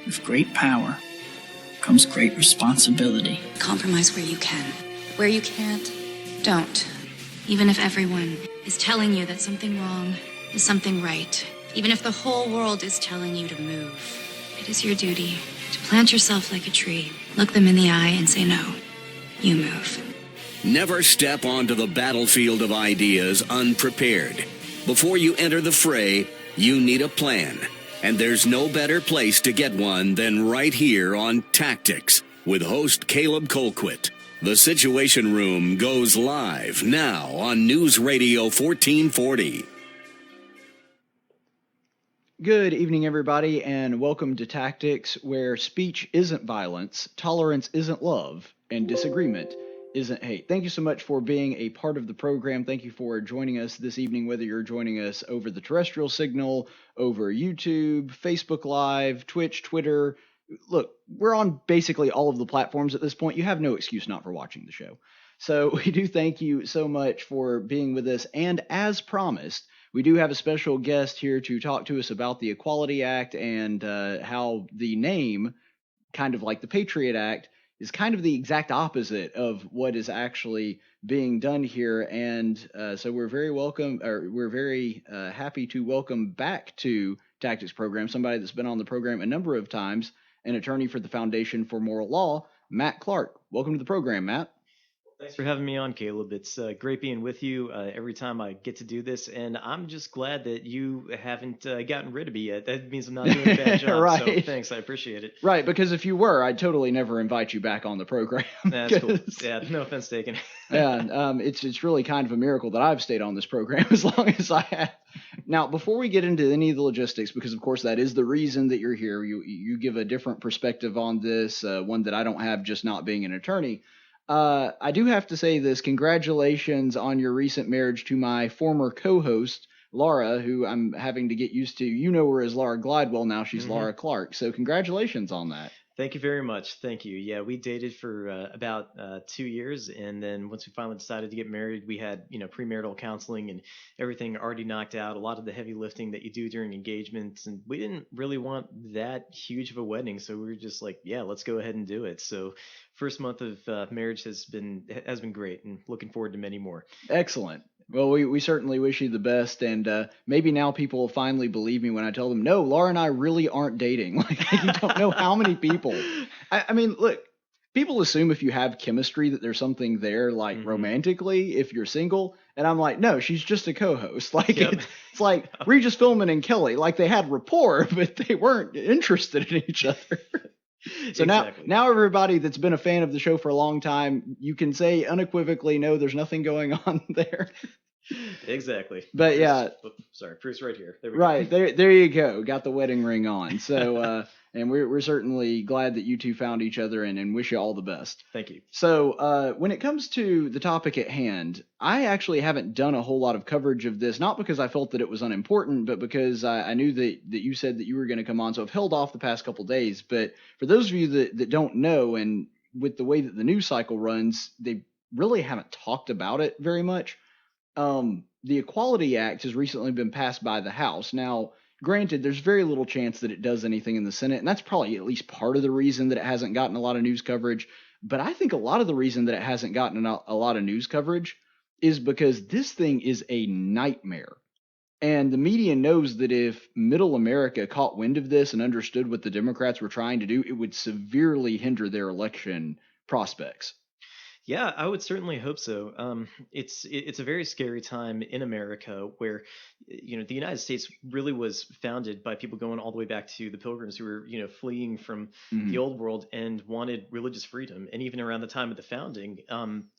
With great power comes great responsibility. Compromise where you can. Where you can't, don't. Even if everyone is telling you that something wrong is something right. Even if the whole world is telling you to move. It is your duty to plant yourself like a tree, look them in the eye and say no. You move. Never step onto the battlefield of ideas unprepared. Before you enter the fray, you need a plan. And there's no better place to get one than right here on Tactics with host Caleb Colquitt. The Situation Room goes live now on News Radio 1440. Good evening, everybody, and welcome to Tactics, where speech isn't violence, tolerance isn't love, and disagreement isn't hate. Thank you so much for being a part of the program. Thank you for joining us this evening, whether you're joining us over the terrestrial signal, over YouTube, Facebook Live, Twitch, Twitter. Look, we're on basically all of the platforms at this point. You have no excuse not for watching the show. So we do thank you so much for being with us. And as promised, we do have a special guest here to talk to us about the Equality Act and how the name, kind of like the Patriot Act, is kind of the exact opposite of what is actually being done here. And so we're very happy to welcome back to Tactics program somebody that's been on the program a number of times, an attorney for the Foundation for Moral Law, Matt Clark. Welcome to the program, Matt. Thanks for having me on, Caleb. It's great being with you every time I get to do this, and I'm just glad that you haven't gotten rid of me yet. That means I'm not doing a bad job, Right. So thanks, I appreciate it. Right, because if you were, I'd totally never invite you back on the program. That's cool. Yeah, no offense taken. Yeah, it's really kind of a miracle that I've stayed on this program as long as I have. Now, before we get into any of the logistics, because of course that is the reason that you're here, you give a different perspective on this, one that I don't have, just not being an attorney. I do have to say this. Congratulations on your recent marriage to my former co-host, Laura, who I'm having to get used to. You know her as Laura Glidewell now. She's Laura Clark. So congratulations on that. Thank you very much. Thank you. Yeah, we dated for about 2 years, and then once we finally decided to get married, we had premarital counseling and everything already knocked out. A lot of the heavy lifting that you do during engagements, and we didn't really want that huge of a wedding, so we were just like, yeah, let's go ahead and do it. So first month of marriage has been great, and looking forward to many more. Excellent. Well, we certainly wish you the best, and maybe now people will finally believe me when I tell them, no, Laura and I really aren't dating. Like, you don't know how many people. I mean, look, people assume if you have chemistry that there's something there, like romantically, if you're single. And I'm like, no, she's just a co-host. Like, it's like Regis Philbin and Kelly, like they had rapport, but they weren't interested in each other. So Exactly. now everybody that's been a fan of the show for a long time, you can say unequivocally, no, there's nothing going on there. Exactly. But yeah. Sorry, proof's right here. There we Right, go. there you go. Got the wedding ring on. So, and we're certainly glad that you two found each other and wish you all the best. Thank you. So when it comes to the topic at hand, I actually haven't done a whole lot of coverage of this, not because I felt that it was unimportant, but because I knew that you said that you were going to come on. So I've held off the past couple days. But for those of you that don't know, and with the way that the news cycle runs, they really haven't talked about it very much. The Equality Act has recently been passed by the House. Now, granted, there's very little chance that it does anything in the Senate, and that's probably at least part of the reason that it hasn't gotten a lot of news coverage. But I think a lot of the reason that it hasn't gotten a lot of news coverage is because this thing is a nightmare. And the media knows that if middle America caught wind of this and understood what the Democrats were trying to do, it would severely hinder their election prospects. Yeah, I would certainly hope so. It's a very scary time in America where, the United States really was founded by people going all the way back to the Pilgrims who were, fleeing from the old world and wanted religious freedom. And even around the time of the founding,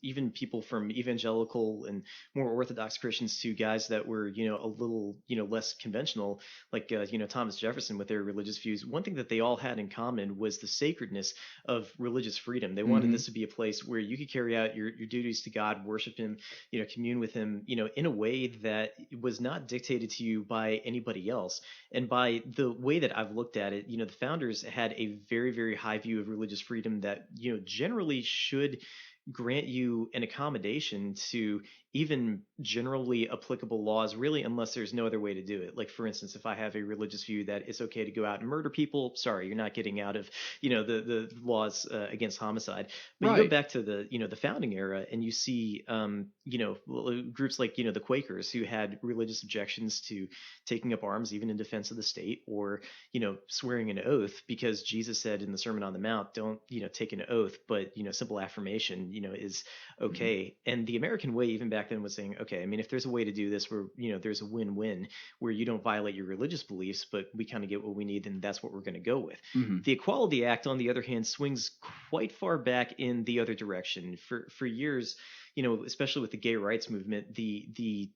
even people from evangelical and more Orthodox Christians to guys that were, a little, less conventional, like, Thomas Jefferson with their religious views. One thing that they all had in common was the sacredness of religious freedom. They wanted this to be a place where you could carry out your duties to God, worship him, commune with him, in a way that was not dictated to you by anybody else. And by the way that I've looked at it, the founders had a very, very high view of religious freedom that, generally should grant you an accommodation to even generally applicable laws, really, unless there's no other way to do it. Like, for instance, if I have a religious view that it's okay to go out and murder people, sorry, you're not getting out of, the laws against homicide. But you go Right. back to the founding era, and you see, groups like, the Quakers, who had religious objections to taking up arms, even in defense of the state, or, swearing an oath, because Jesus said in the Sermon on the Mount, don't, take an oath, but, simple affirmation, is okay. And the American way, even back then, was saying, okay, I mean, if there's a way to do this where, there's a win-win where you don't violate your religious beliefs, but we kind of get what we need, then that's what we're going to go with. Mhm. The Equality Act, on the other hand, swings quite far back in the other direction. For years, especially with the gay rights movement, the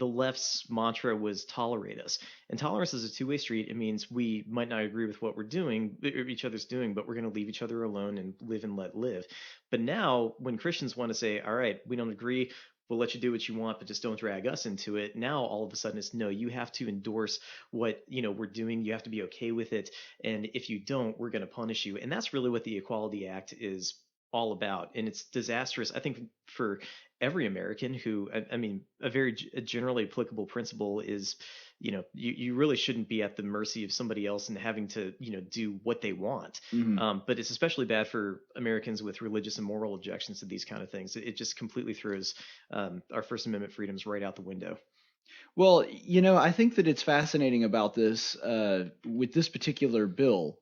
left's mantra was tolerate us, and tolerance is a two-way street. It means we might not agree with what we're doing, each other's doing, but we're going to leave each other alone and live and let live. But now, when Christians want to say, all right, we don't agree, we'll let you do what you want, but just don't drag us into it. Now, all of a sudden, it's no, you have to endorse what, we're doing. You have to be okay with it. And if you don't, we're going to punish you. And that's really what the Equality Act is all about. And it's disastrous, I think, for every American who, I mean, a very generally applicable principle is, you really shouldn't be at the mercy of somebody else and having to, do what they want. Mhm. But it's especially bad for Americans with religious and moral objections to these kind of things. It just completely throws our First Amendment freedoms right out the window. Well, I think that it's fascinating about this with this particular bill.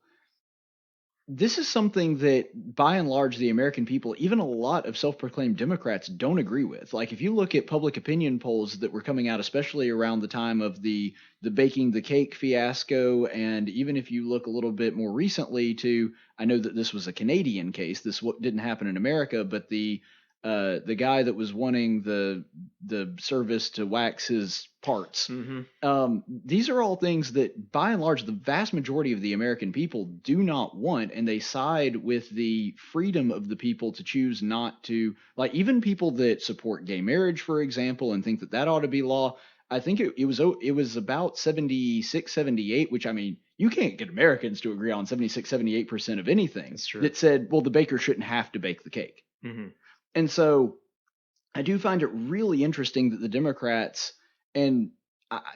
This is something that, by and large, the American people, even a lot of self-proclaimed Democrats, don't agree with. Like, if you look at public opinion polls that were coming out, especially around the time of the baking the cake fiasco, and even if you look a little bit more recently to, I know that this was a Canadian case. This didn't happen in America, but the guy that was wanting the service to wax his parts. Mm-hmm. These are all things that, by and large, the vast majority of the American people do not want, and they side with the freedom of the people to choose not to. Like, even people that support gay marriage, for example, and think that that ought to be law. I think it was about 76, 78, which, I mean, you can't get Americans to agree on 76, 78% of anything. That's true. That said, well, the baker shouldn't have to bake the cake. Mm-hmm. And so I do find it really interesting that the Democrats, and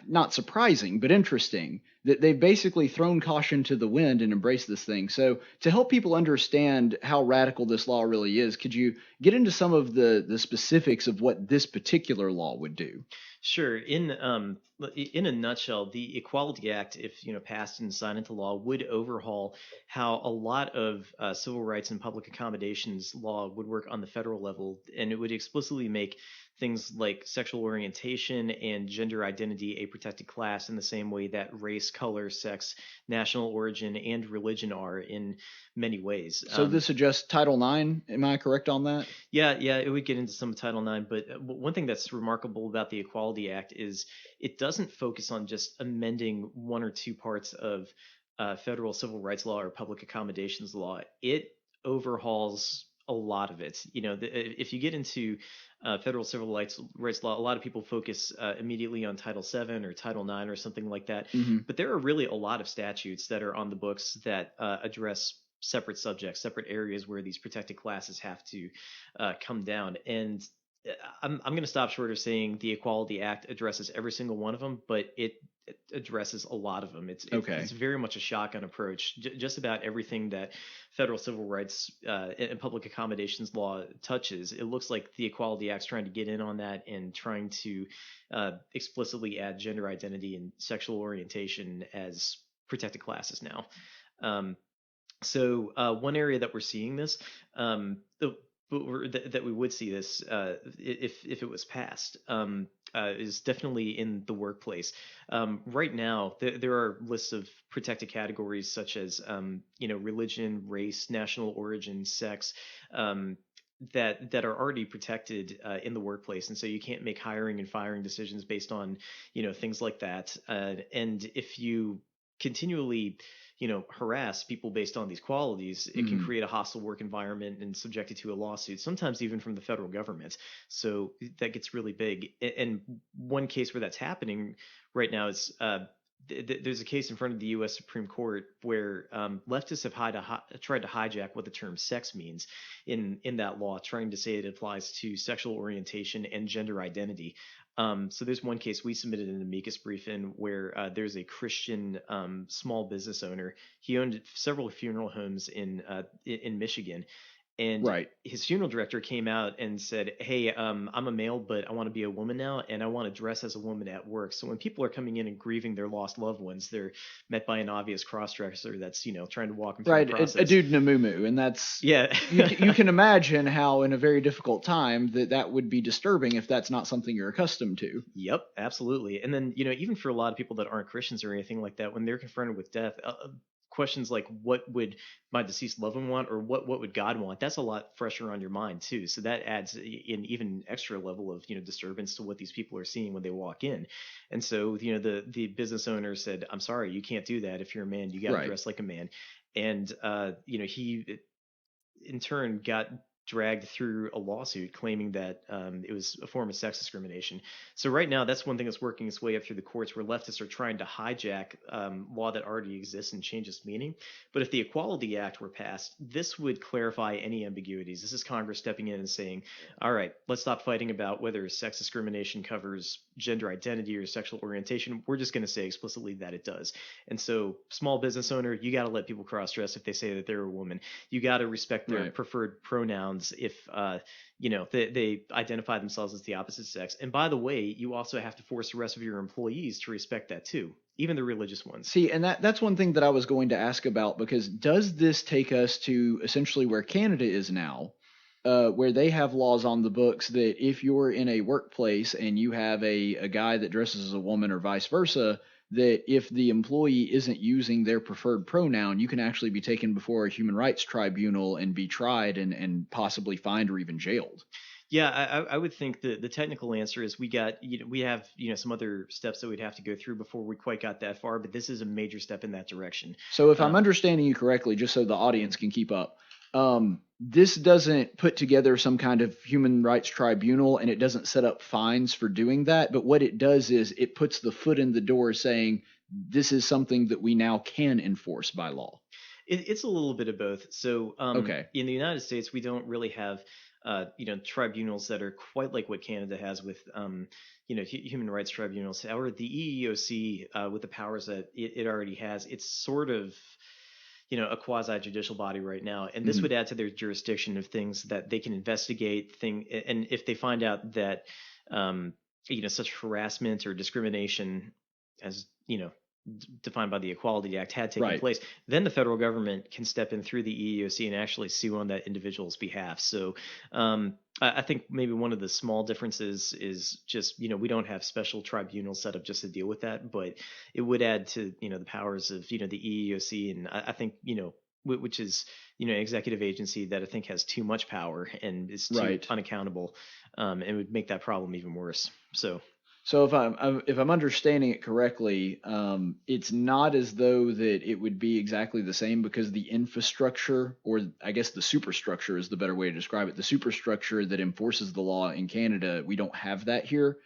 not surprising, but interesting, that they've basically thrown caution to the wind and embraced this thing. So to help people understand how radical this law really is, could you get into some of the specifics of what this particular law would do? Sure. In a nutshell, the Equality Act, if passed and signed into law, would overhaul how a lot of civil rights and public accommodations law would work on the federal level, and it would explicitly make things like sexual orientation and gender identity a protected class in the same way that race, color, sex, national origin, and religion are in many ways. So this suggests Title IX. Am I correct on that? Yeah, it would get into some of Title IX, but one thing that's remarkable about the Equality Act is it doesn't focus on just amending one or two parts of federal civil rights law or public accommodations law. It overhauls a lot of it. If you get into federal civil rights law, a lot of people focus immediately on Title VII or Title IX or something like that. Mm-hmm. But there are really a lot of statutes that are on the books that address separate subjects, separate areas where these protected classes have to come down. And I'm going to stop short of saying the Equality Act addresses every single one of them, but it addresses a lot of them. It's very much a shotgun approach. Just about everything that federal civil rights and public accommodations law touches, it looks like the Equality Act's trying to get in on that and trying to explicitly add gender identity and sexual orientation as protected classes now. So one area that we're seeing this, that we would see this if it was passed, is definitely in the workplace. Right now, there are lists of protected categories such as religion, race, national origin, sex. That are already protected in the workplace, and so you can't make hiring and firing decisions based on things like that. And if you continually harass people based on these qualities, it can create a hostile work environment and subject you to a lawsuit, sometimes even from the federal government. So that gets really big. And one case where that's happening right now is there's a case in front of the U.S. Supreme Court where leftists have tried to hijack what the term sex means in that law, trying to say it applies to sexual orientation and gender identity. So there's one case we submitted an amicus brief in where there's a Christian small business owner. He owned several funeral homes in Michigan. And Right. his funeral director came out and said, "Hey, I'm a male, but I want to be a woman now, and I want to dress as a woman at work." So when people are coming in and grieving their lost loved ones, they're met by an obvious crossdresser that's trying to walk them through Right, the process. a dude in a muumuu, and that's Yeah. you can imagine how in a very difficult time that would be disturbing if that's not something you're accustomed to. Yep, absolutely. And then even for a lot of people that aren't Christians or anything like that, when they're confronted with death, questions like what would my deceased loved one want, or what would God want, that's a lot fresher on your mind too. So that adds an even extra level of disturbance to what these people are seeing when they walk in. And so the business owner said, "I'm sorry, you can't do that. If you're a man, you got to Right. dress like a man." And he in turn got dragged through a lawsuit claiming that it was a form of sex discrimination. So right now, that's one thing that's working its way up through the courts, where leftists are trying to hijack law that already exists and change its meaning. But if the Equality Act were passed, this would clarify any ambiguities. This is Congress stepping in and saying, all right, let's stop fighting about whether sex discrimination covers gender identity or sexual orientation. We're just going to say explicitly that it does. And so, small business owner, you got to let people cross-dress if they say that they're a woman. You got to respect their Right. preferred pronouns if they identify themselves as the opposite sex. And by the way, you also have to force the rest of your employees to respect that too, even the religious ones. See, and that's one thing that I was going to ask about, because does this take us to essentially where Canada is now, where they have laws on the books that if you're in a workplace and you have a guy that dresses as a woman or vice versa, that if the employee isn't using their preferred pronoun, you can actually be taken before a human rights tribunal and be tried and possibly fined or even jailed. Yeah, I would think the technical answer is we have some other steps that we'd have to go through before we quite got that far, but this is a major step in that direction. So if I'm understanding you correctly, just so the audience can keep up, this doesn't put together some kind of human rights tribunal, and it doesn't set up fines for doing that. But what it does is it puts the foot in the door saying this is something that we now can enforce by law. It's a little bit of both. So Okay. In the United States, we don't really have tribunals that are quite like what Canada has with human rights tribunals. However, the EEOC, with the powers that it already has, it's sort of a quasi-judicial body right now, and this would add to their jurisdiction of things that they can investigate. And if they find out that such harassment or discrimination, as defined by the Equality Act, had taken Right. place, then the federal government can step in through the EEOC and actually sue on that individual's behalf. So I think maybe one of the small differences is just we don't have special tribunals set up just to deal with that, but it would add to the powers of the EEOC, and I think which is executive agency that I think has too much power and is too Right. unaccountable, and would make that problem even worse. So if I'm understanding it correctly, it's not as though that it would be exactly the same, because the infrastructure, or I guess the superstructure is the better way to describe it, the superstructure that enforces the law in Canada, we don't have that here.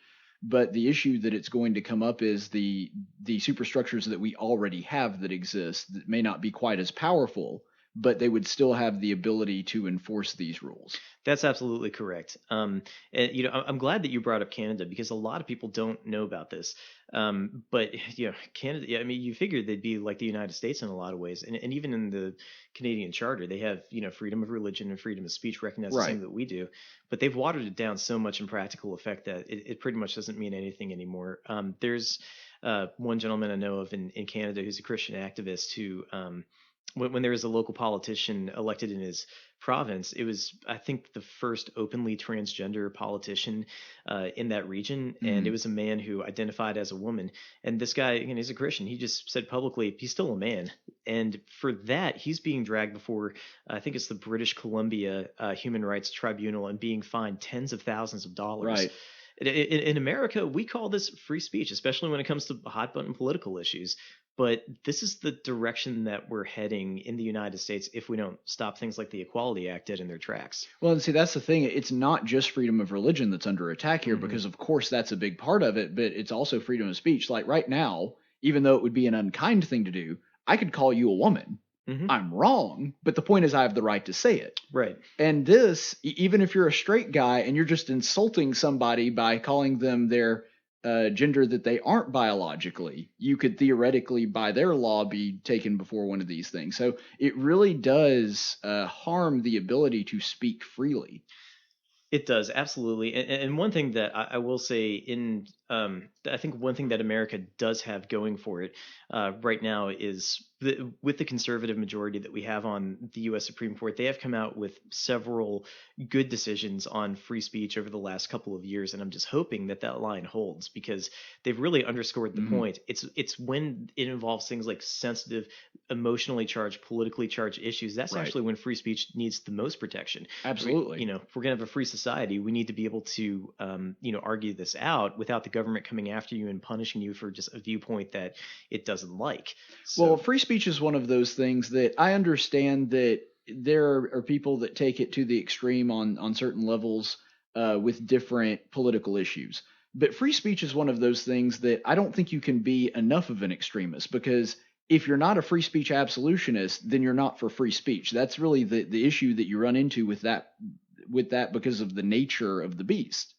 But the issue that it's going to come up is the superstructures that we already have that exist that may not be quite as powerful, but they would still have the ability to enforce these rules. That's absolutely correct. And, I'm glad that you brought up Canada, because a lot of people don't know about this. But Canada, I mean, you figured they'd be like the United States in a lot of ways, and even in the Canadian Charter, they have freedom of religion and freedom of speech recognized the Right. same that we do. But they've watered it down so much in practical effect that it pretty much doesn't mean anything anymore. There's one gentleman I know of in Canada who's a Christian activist who. When there was a local politician elected in his province, it was, I think, the first openly transgender politician in that region, and it was a man who identified as a woman. And this guy, he's a Christian. He just said publicly he's still a man, and for that, he's being dragged before, I think it's the British Columbia Human Rights Tribunal, and being fined tens of thousands of dollars. Right. In America, we call this free speech, especially when it comes to hot button political issues. But this is the direction that we're heading in the United States if we don't stop things like the Equality Act dead in their tracks. Well, and see, that's the thing. It's not just freedom of religion that's under attack here, because of course that's a big part of it, but it's also freedom of speech. Like right now, even though it would be an unkind thing to do. I could call you a woman. Mm-hmm. I'm wrong, but the point is I have the right to say it. Right. And this, even if you're a straight guy and you're just insulting somebody by calling them their gender that they aren't biologically, you could theoretically, by their law, be taken before one of these things. So it really does harm the ability to speak freely. It does, absolutely. And one thing that I will say I think one thing that America does have going for it right now is with the conservative majority that we have on the U.S. Supreme Court, they have come out with several good decisions on free speech over the last couple of years. And I'm just hoping that line holds, because they've really underscored the point. It's when it involves things like sensitive, emotionally charged, politically charged issues. That's actually when free speech needs the most protection. Absolutely. If we're going to have a free society, we need to be able to, argue this out without the government coming after you and punishing you for just a viewpoint that it doesn't like. So, well, free speech is one of those things that I understand that there are people that take it to the extreme on certain levels with different political issues. But free speech is one of those things that I don't think you can be enough of an extremist, because if you're not a free speech absolutionist, then you're not for free speech. That's really the issue that you run into with that because of the nature of the beast.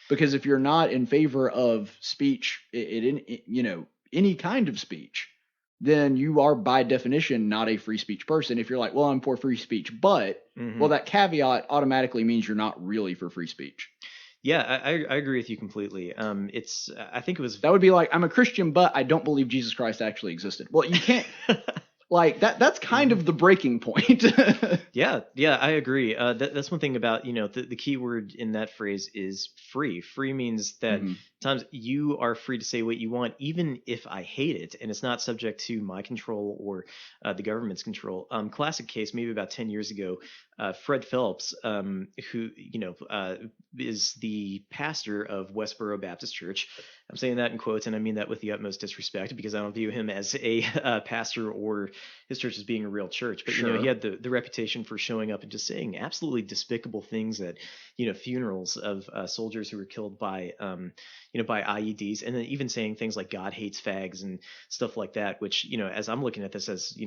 Because if you're not in favor of speech, any kind of speech, then you are by definition not a free speech person. If you're like, well, I'm for free speech, but well, that caveat automatically means you're not really for free speech. Yeah, I agree with you completely. I think it was that would be like, I'm a Christian, but I don't believe Jesus Christ actually existed. Well, you can't. Like that's kind of the breaking point. Yeah, I agree. That's one thing about, the key word in that phrase is free. Free means that times you are free to say what you want, even if I hate it, and it's not subject to my control or the government's control. Classic case, maybe about 10 years ago, Fred Phelps, who is the pastor of Westboro Baptist Church. I'm saying that in quotes, and I mean that with the utmost disrespect, because I don't view him as a pastor or his church as being a real church. But he had the reputation for showing up and just saying absolutely despicable things at funerals of soldiers who were killed by by IEDs, and then even saying things like God hates fags and stuff like that. Which as I'm looking at this as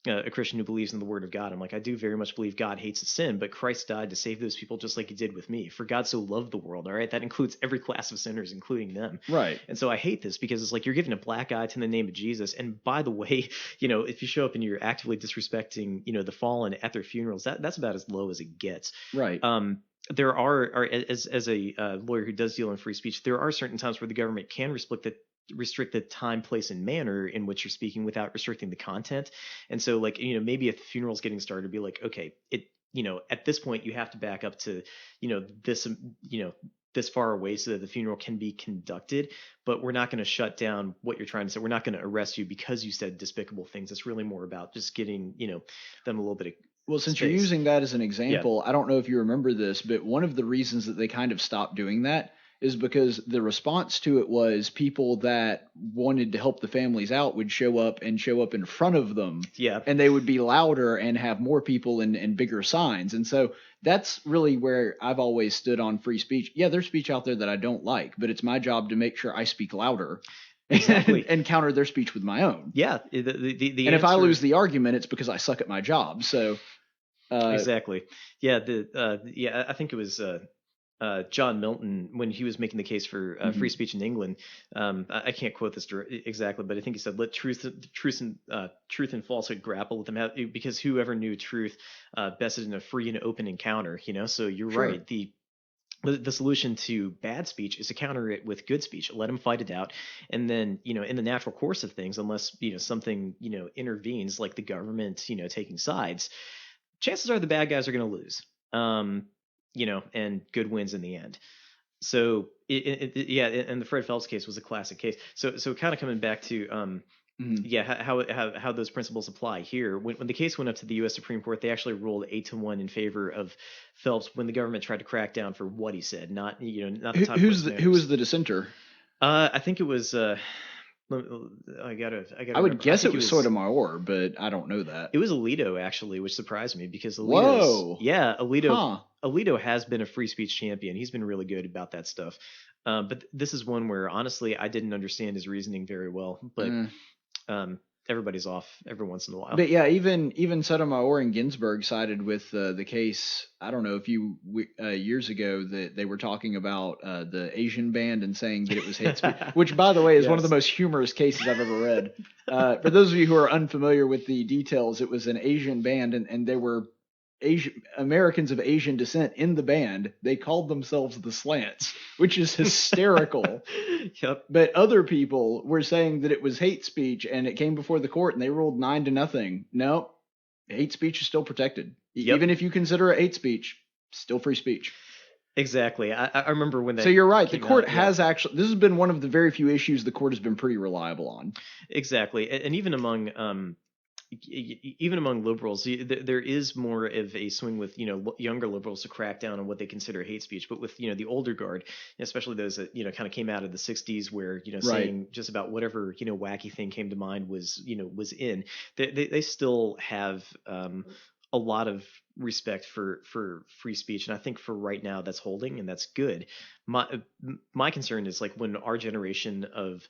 a Christian who believes in the word of God, I'm like, I do very much believe God hates sin, but Christ died to save those people just like he did with me. For God so loved the world, all right? That includes every class of sinners, including them. Right. And so I hate this, because it's like you're giving a black eye to the name of Jesus. And by the way, if you show up and you're actively disrespecting, the fallen at their funerals, that's about as low as it gets. Right. There are as a lawyer who does deal in free speech, there are certain times where the government can restrict the time, place, and manner in which you're speaking without restricting the content. And so maybe if the funeral's getting started, be like, okay, at this point you have to back up to this far away so that the funeral can be conducted, but we're not going to shut down what you're trying to say. We're not going to arrest you because you said despicable things. It's really more about just getting them a little bit of well, since you're using that as an example, I don't know if you remember this, but one of the reasons that they kind of stopped doing that is because the response to it was people that wanted to help the families out would show up in front of them. Yeah. And they would be louder and have more people and bigger signs. And so that's really where I've always stood on free speech. Yeah, there's speech out there that I don't like, but it's my job to make sure I speak louder. Exactly. and counter their speech with my own. Yeah. And if I lose the argument, it's because I suck at my job. So exactly. Yeah. I think it was John Milton, when he was making the case for free speech in England. I can't quote this exactly, but I think he said, "Let truth and falsehood grapple with them, because whoever knew truth bested in a free and open encounter." So you're right. The solution to bad speech is to counter it with good speech. Let them fight it out, and then in the natural course of things, unless something intervenes, like the government taking sides, chances are the bad guys are going to lose. And good wins in the end. So and the Fred Phelps case was a classic case. So kind of coming back to how those principles apply here. When the case went up to the U.S. Supreme Court, they actually ruled 8-1 in favor of Phelps when the government tried to crack down for what he said, not the time. Who was the dissenter? I think it was. I would guess it was Sotomayor, but I don't know that. It was Alito, actually, which surprised me, because Alito has been a free speech champion. He's been really good about that stuff. But this is one where honestly I didn't understand his reasoning very well. But everybody's off every once in a while. But yeah, even Sotomayor and Ginsburg sided with the case. I don't know, years ago that they were talking about the Asian ban and saying that it was hate speech, which by the way is one of the most humorous cases I've ever read. For those of you who are unfamiliar with the details, it was an Asian band, and there were Americans of Asian descent in the band. They called themselves the Slants, which is hysterical. Yep. But other people were saying that it was hate speech, and it came before the court, and they ruled 9-0. No, hate speech is still protected. Yep. Even if you consider it hate speech, still free speech. Exactly. I remember when that. So you're right. The court out, has actually. This has been one of the very few issues the court has been pretty reliable on. Exactly, and even among liberals, there is more of a swing with younger liberals to crack down on what they consider hate speech. But with the older guard, especially those that kind of came out of the '60s, where saying just about whatever wacky thing came to mind was in. They still have a lot of respect for free speech, and I think for right now that's holding, and that's good. My concern is like when our generation of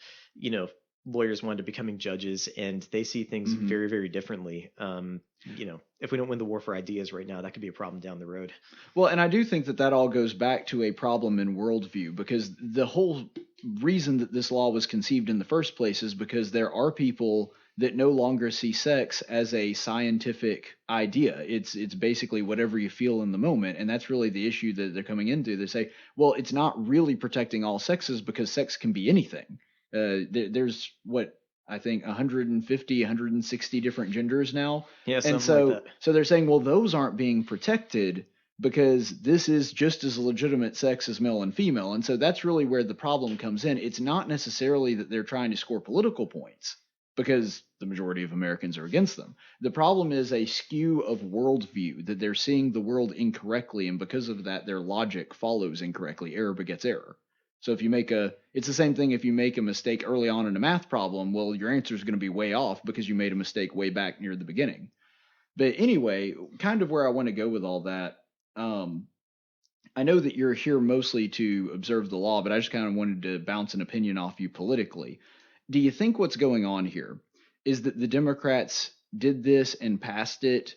lawyers wind up becoming judges and they see things very, very differently. If we don't win the war for ideas right now, that could be a problem down the road. Well, and I do think that all goes back to a problem in worldview, because the whole reason that this law was conceived in the first place is because there are people that no longer see sex as a scientific idea. It's basically whatever you feel in the moment, and that's really the issue that they're coming into. They say, well, it's not really protecting all sexes because sex can be anything. There's what I think 150, 160 different genders now. Yeah, and so they're saying, well, those aren't being protected because this is just as legitimate sex as male and female. And so that's really where the problem comes in. It's not necessarily that they're trying to score political points, because the majority of Americans are against them. The problem is a skew of worldview, that they're seeing the world incorrectly, and because of that, their logic follows incorrectly. Error begets error. So if you it's the same thing if you make a mistake early on in a math problem, well, your answer is going to be way off because you made a mistake way back near the beginning. But anyway, kind of where I want to go with all that, I know that you're here mostly to observe the law, but I just kind of wanted to bounce an opinion off you politically. Do you think what's going on here is that the Democrats did this and passed it,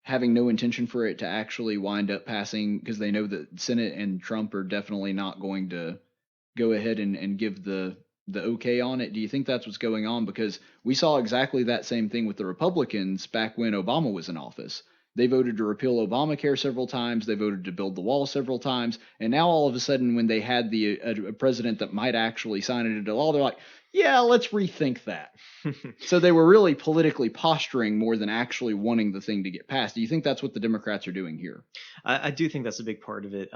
having no intention for it to actually wind up passing, because they know that Senate and Trump are definitely not going to go ahead and give the okay on it? Do you think that's what's going on? Because we saw exactly that same thing with the Republicans back when Obama was in office. They voted to repeal Obamacare several times. They voted to build the wall several times. And now all of a sudden, when they had a president that might actually sign it into law, they're like, yeah, let's rethink that. So they were really politically posturing more than actually wanting the thing to get passed. Do you think that's what the Democrats are doing here? I do think that's a big part of it.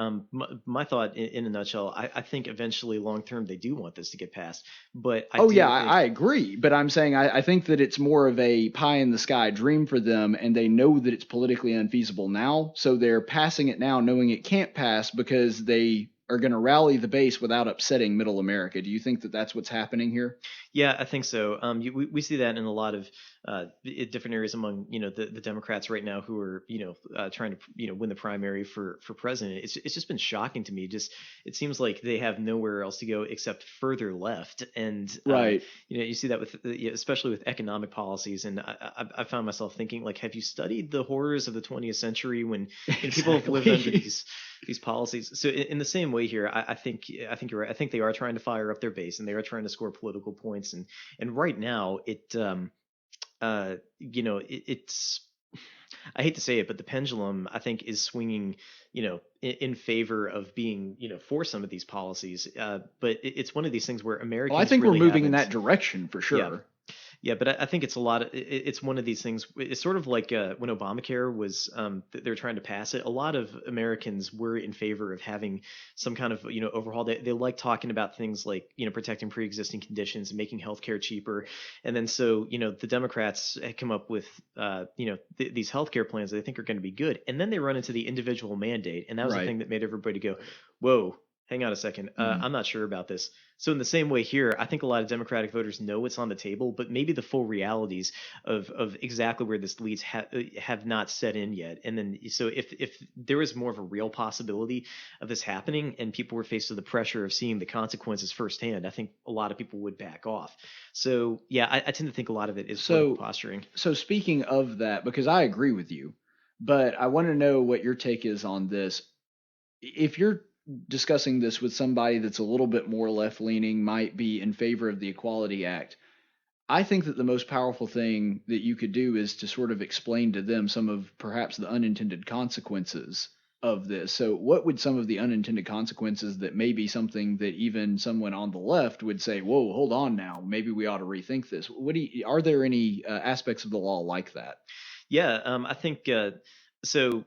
My thought in a nutshell, I think eventually long term they do want this to get passed. But I agree. But I'm saying I think that it's more of a pie in the sky dream for them, and they know that it's politically unfeasible now. So they're passing it now knowing it can't pass because they are going to rally the base without upsetting middle America. Do you think that that's what's happening here? Yeah, I think so. We see that in a lot of different areas among the Democrats right now who are trying to win the primary for president. It's just been shocking to me. Just it seems like they have nowhere else to go except further left, and right. You see that with especially with economic policies. And I found myself thinking, like, have you studied the horrors of the 20th century when people have lived under these policies? So in the same way here, I think you're right. I think they are trying to fire up their base, and they are trying to score political points. And right now it's I hate to say it, but the pendulum, I think, is swinging, in favor of being, for some of these policies. But it's one of these things where Americans. Well, I think really we're moving in that direction for sure. Yeah. Yeah, but I think it's it's one of these things. It's sort of like when Obamacare was, they're trying to pass it. A lot of Americans were in favor of having some kind of, overhaul. They like talking about things like, protecting pre-existing conditions and making healthcare cheaper. And then so, the Democrats had come up with, these healthcare plans that they think are going to be good. And then they run into the individual mandate. And that was the thing that made everybody go, whoa. hang on a second. I'm not sure about this. So in the same way here, I think a lot of Democratic voters know what's on the table, but maybe the full realities of exactly where this leads have not set in yet. And then, so if there was more of a real possibility of this happening and people were faced with the pressure of seeing the consequences firsthand, I think a lot of people would back off. So yeah, I tend to think a lot of it is political posturing. So speaking of that, because I agree with you, but I want to know what your take is on this. If you're discussing this with somebody that's a little bit more left leaning, might be in favor of the Equality Act, I think that the most powerful thing that you could do is to sort of explain to them some of perhaps the unintended consequences of this. So what would some of the unintended consequences that may be something that even someone on the left would say, whoa, hold on now, maybe we ought to rethink this? Are there any aspects of the law like that? Yeah, I think so.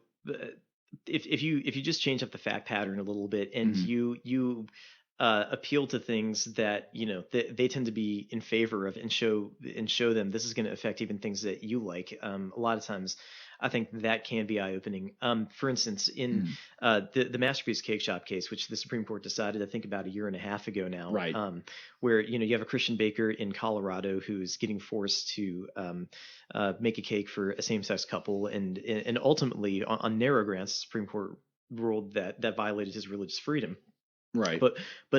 If you just change up the fact pattern a little bit and you appeal to things that they tend to be in favor of and show them this is going to affect even things that you like, a lot of times I think that can be eye-opening. For instance, in the Masterpiece Cake Shop case, which the Supreme Court decided, I think, about a year and a half ago now, right. Where you have a Christian baker in Colorado who's getting forced to make a cake for a same-sex couple, and ultimately on narrow grounds, the Supreme Court ruled that violated his religious freedom. Right. But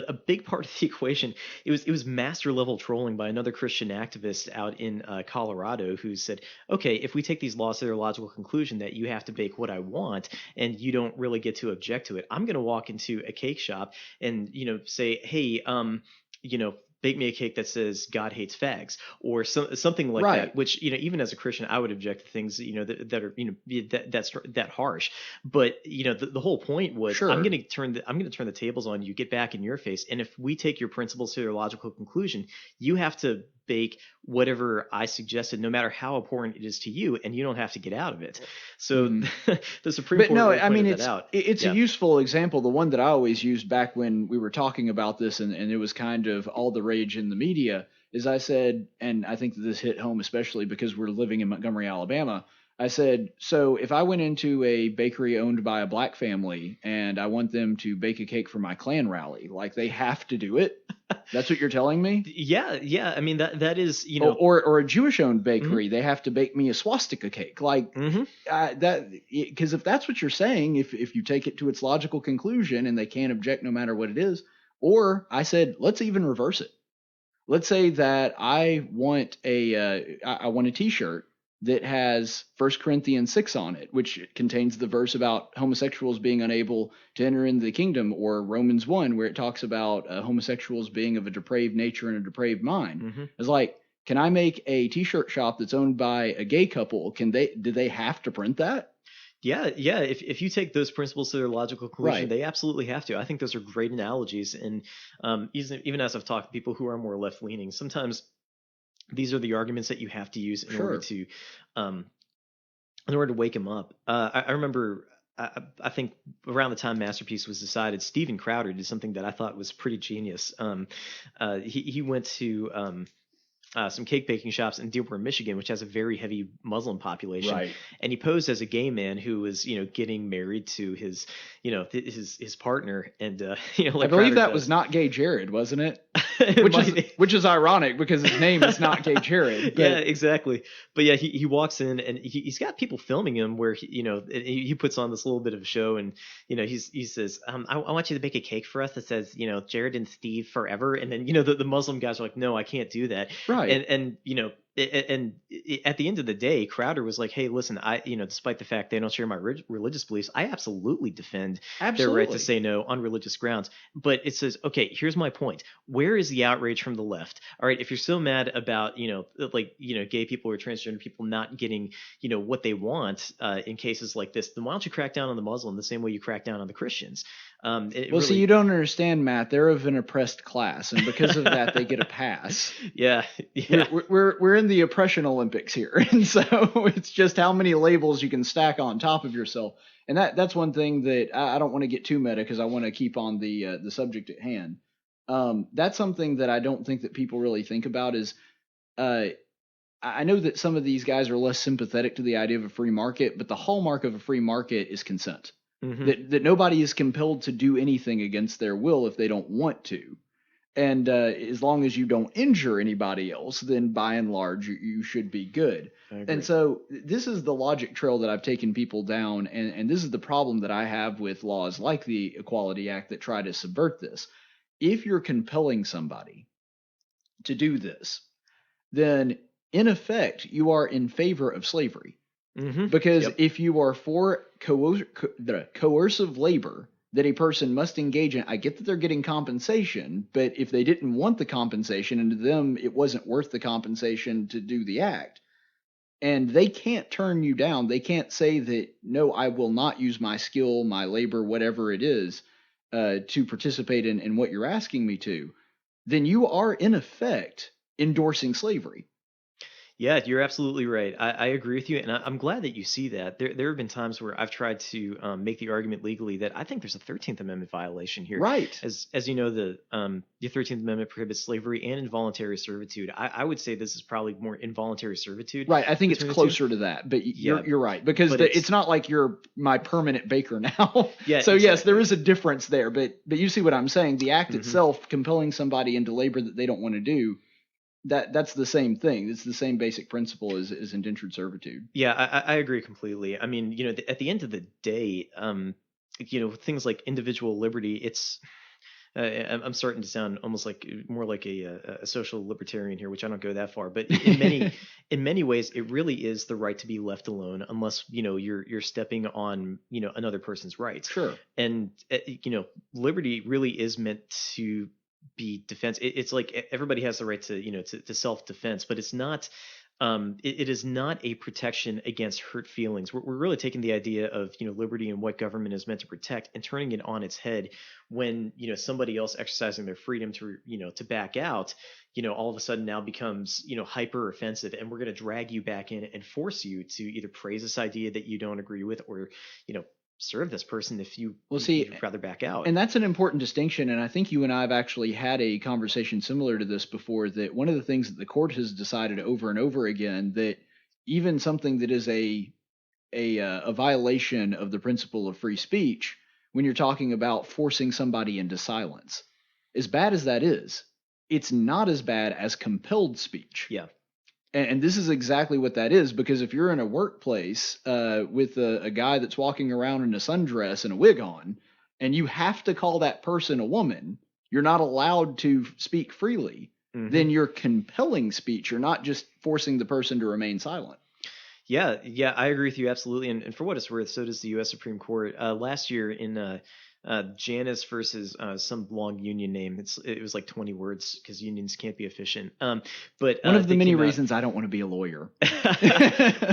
a big part of the equation, it was master level trolling by another Christian activist out in Colorado who said, okay, if we take these laws to their logical conclusion that you have to bake what I want and you don't really get to object to it, I'm going to walk into a cake shop and say, hey, bake me a cake that says God hates fags or something like that, which, even as a Christian, I would object to things, that are, that's that harsh. But, the whole point was, I'm going to turn the tables on you, get back in your face. And if we take your principles to their logical conclusion, you have to bake whatever I suggested, no matter how important it is to you, and you don't have to get out of it. So the Supreme Court really pointed that out. It's a useful example. The one that I always used back when we were talking about this and it was kind of all the rage in the media is I said, and I think that this hit home especially because we're living in Montgomery, Alabama, I said, so if I went into a bakery owned by a black family and I want them to bake a cake for my Klan rally, like they have to do it. That's what you're telling me? Yeah. I mean, that is, or a Jewish owned bakery, they have to bake me a swastika cake. Like that, because if that's what you're saying, if you take it to its logical conclusion and they can't object no matter what it is, or I said, let's even reverse it. Let's say that I want a t-shirt that has 1 Corinthians 6 on it, which contains the verse about homosexuals being unable to enter into the kingdom, or Romans 1, where it talks about homosexuals being of a depraved nature and a depraved mind. It's like, can I make a t-shirt shop that's owned by a gay couple? Do they have to print that? Yeah. If you take those principles to their logical conclusion, they absolutely have to. I think those are great analogies. And even as I've talked to people who are more left leaning, sometimes these are the arguments that you have to use in order to wake them up. I remember, I think around the time Masterpiece was decided, Steven Crowder did something that I thought was pretty genius. He went to some cake baking shops in Dearborn, Michigan, which has a very heavy Muslim population. And he posed as a gay man who was, getting married to his, his partner. And, like I believe that was not Gay Jared, wasn't it? Which is ironic because his name is not Gay Jared. But... Yeah, exactly. But yeah, he walks in and he's got people filming him where he puts on this little bit of a show and he says, I want you to make a cake for us that says Jared and Steve forever. And then the Muslim guys are like, no, I can't do that. Right. And at the end of the day, Crowder was like, hey, listen, despite the fact they don't share my religious beliefs, I absolutely defend their right to say no on religious grounds. But it says, okay, here's my point. Where is the outrage from the left? All right, if you're so mad about, gay people or transgender people not getting, what they want in cases like this, then why don't you crack down on the Muslim the same way you crack down on the Christians? See, you don't understand, Matt. They're of an oppressed class, and because of that, they get a pass. Yeah. We're in the oppression Olympics here, and so it's just how many labels you can stack on top of yourself. And that's one thing that I don't want to get too meta because I want to keep on the subject at hand. That's something that I don't think that people really think about is I know that some of these guys are less sympathetic to the idea of a free market, but the hallmark of a free market is consent. that nobody is compelled to do anything against their will if they don't want to. And as long as you don't injure anybody else, then by and large, you should be good. And so this is the logic trail that I've taken people down. And this is the problem that I have with laws like the Equality Act that try to subvert this. If you're compelling somebody to do this, then in effect, you are in favor of slavery. Because if you are for coercive labor that a person must engage in, I get that they're getting compensation, but if they didn't want the compensation and to them it wasn't worth the compensation to do the act, and they can't turn you down, they can't say that, no, I will not use my skill, my labor, whatever it is, to participate in what you're asking me to, then you are in effect endorsing slavery. Yeah, you're absolutely right. I agree with you, and I'm glad that you see that. There have been times where I've tried to make the argument legally that I think there's a 13th Amendment violation here. Right. As you know, the 13th Amendment prohibits slavery and involuntary servitude. I would say this is probably more involuntary servitude. Right. I think it's closer to that, but you're right, because it's not like you're my permanent baker now. Yeah. So exactly. Yes, there is a difference there, but you see what I'm saying. The act itself, compelling somebody into labor that they don't want to do, that's the same thing. It's the same basic principle as indentured servitude. Yeah, I agree completely. I mean, at the end of the day, things like individual liberty, it's I'm starting to sound almost like more like a social libertarian here, which I don't go that far. But in many ways, it really is the right to be left alone, unless you're stepping on another person's rights. Sure. And liberty really is meant to be defense. It's like everybody has the right to to self-defense, but it's not it is not a protection against hurt feelings. We're really taking the idea of liberty and what government is meant to protect and turning it on its head when somebody else exercising their freedom to to back out all of a sudden now becomes hyper offensive, and we're going to drag you back in and force you to either praise this idea that you don't agree with or serve this person if you'd rather back out. And that's an important distinction, and I think you and I have actually had a conversation similar to this before, that one of the things that the court has decided over and over again, that even something that is a violation of the principle of free speech, when you're talking about forcing somebody into silence, as bad as that is, it's not as bad as compelled speech. Yeah. And this is exactly what that is, because if you're in a workplace with a guy that's walking around in a sundress and a wig on, and you have to call that person a woman, you're not allowed to speak freely, then you're compelling speech. You're not just forcing the person to remain silent. Yeah, I agree with you absolutely. And for what it's worth, so does the U.S. Supreme Court. Last year in Janus versus some long union name. It was like 20 words because unions can't be efficient. But one of the many reasons I don't want to be a lawyer.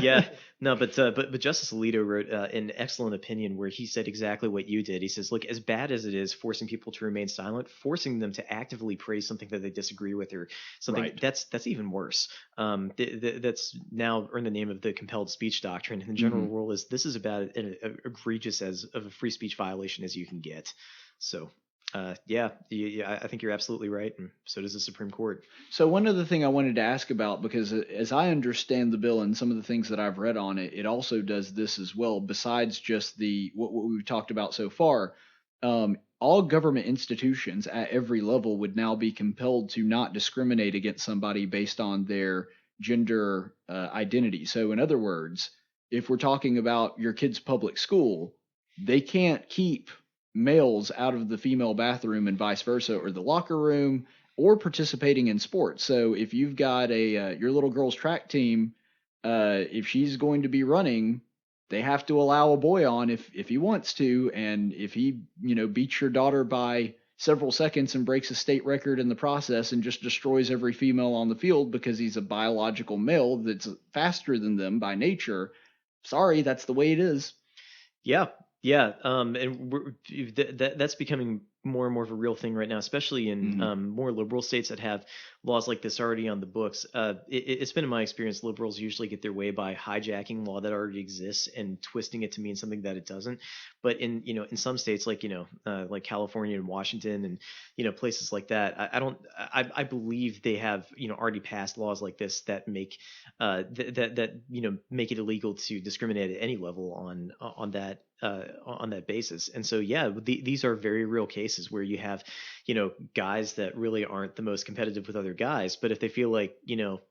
Yeah, no, but Justice Alito wrote an excellent opinion where he said exactly what you did. He says, look, as bad as it is forcing people to remain silent, forcing them to actively praise something that they disagree with or something, that's even worse. That's now earned the name of the compelled speech doctrine. And the general rule is this is about as egregious of a free speech violation as you can get. So I think you're absolutely right, and so does the Supreme Court. So one other thing I wanted to ask about, because as I understand the bill and some of the things that I've read on it, it also does this as well. Besides just what we've talked about so far, all government institutions at every level would now be compelled to not discriminate against somebody based on their gender identity. So in other words, if we're talking about your kid's public school, they can't keep males out of the female bathroom and vice versa, or the locker room, or participating in sports. So if you've got your little girl's track team, if she's going to be running, they have to allow a boy on if he wants to, and if he beats your daughter by several seconds and breaks a state record in the process and just destroys every female on the field because he's a biological male that's faster than them by nature, sorry, that's the way it is. Yeah, and that's becoming more and more of a real thing right now, especially in more liberal states that have laws like this already on the books. It's been in my experience, liberals usually get their way by hijacking law that already exists and twisting it to mean something that it doesn't. But in some states like like California and Washington and places like that, I believe they have already passed laws like this that make that make it illegal to discriminate at any level on that basis. And so these are very real cases where you have guys that really aren't the most competitive with other guys, but if they feel like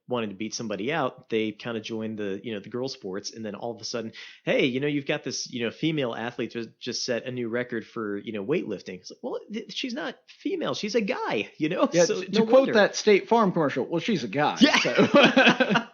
wanting to beat somebody out, they kind of join the girl sports, and then all of a sudden, hey, you've got this female athlete just set a new record for weightlifting. It's like, well, she's not female, she's a guy. Yeah, so to quote that State Farm commercial, well, she's a guy. Yeah. So.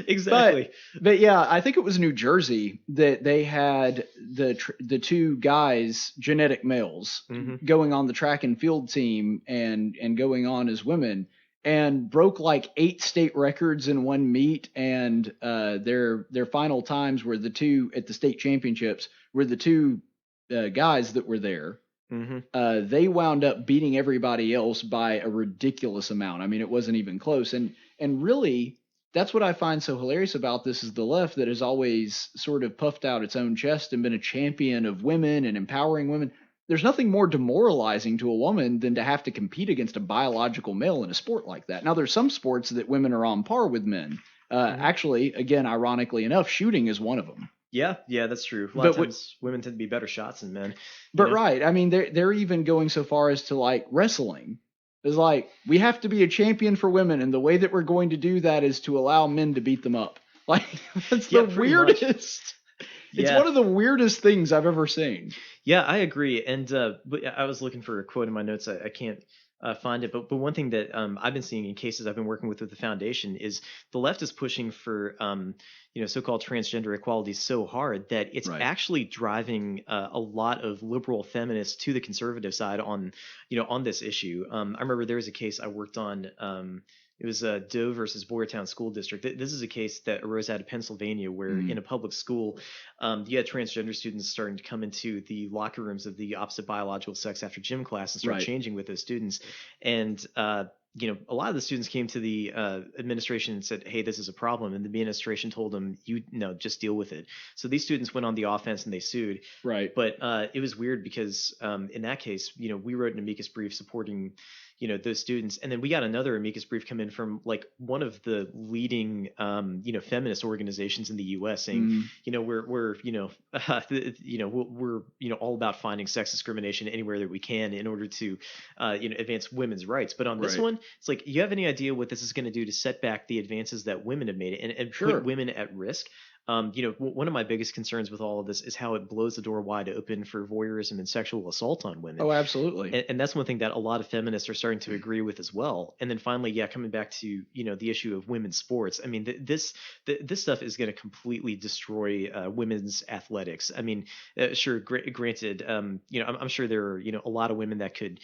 Exactly. But yeah, I think it was New Jersey that they had the two guys, genetic males, going on the track and field team and going on as women, and broke like 8 state records in one meet. And their final times were the two at the state championships were the two guys that were there. They wound up beating everybody else by a ridiculous amount. I mean, it wasn't even close. And really, that's what I find so hilarious about this, is the left that has always sort of puffed out its own chest and been a champion of women and empowering women. There's nothing more demoralizing to a woman than to have to compete against a biological male in a sport like that. Now, there's some sports that women are on par with men. Actually, again, ironically enough, shooting is one of them. Yeah, that's true. A lot of times women tend to be better shots than men. But right, I mean, they're even going so far as to like wrestling. It's like, we have to be a champion for women, and the way that we're going to do that is to allow men to beat them up. Like, that's the weirdest. It's one of the weirdest things I've ever seen. Yeah, I agree. And but I was looking for a quote in my notes. I can't find it. But one thing that I've been seeing in cases I've been working with the foundation is the left is pushing for so-called transgender equality so hard that it's actually driving a lot of liberal feminists to the conservative side on this issue. I remember there was a case I worked on. It was Doe versus Boyertown School District. This is a case that arose out of Pennsylvania, where in a public school, you had transgender students starting to come into the locker rooms of the opposite biological sex after gym class and start changing with those students. And a lot of the students came to the administration and said, hey, this is a problem. And the administration told them, just deal with it. So these students went on the offense and they sued. Right. But it was weird because in that case, we wrote an amicus brief supporting those students. And then we got another amicus brief come in from like one of the leading, feminist organizations in the U.S. saying, we're all about finding sex discrimination anywhere that we can in order to, advance women's rights. But on this one, it's like, you have any idea what this is going to do to set back the advances that women have made and put women at risk? One of my biggest concerns with all of this is how it blows the door wide open for voyeurism and sexual assault on women. Oh, absolutely. And that's one thing that a lot of feminists are starting to agree with as well. And then finally, coming back to, the issue of women's sports. I mean, this stuff is going to completely destroy women's athletics. I mean, sure, granted, I'm sure there are, a lot of women that could,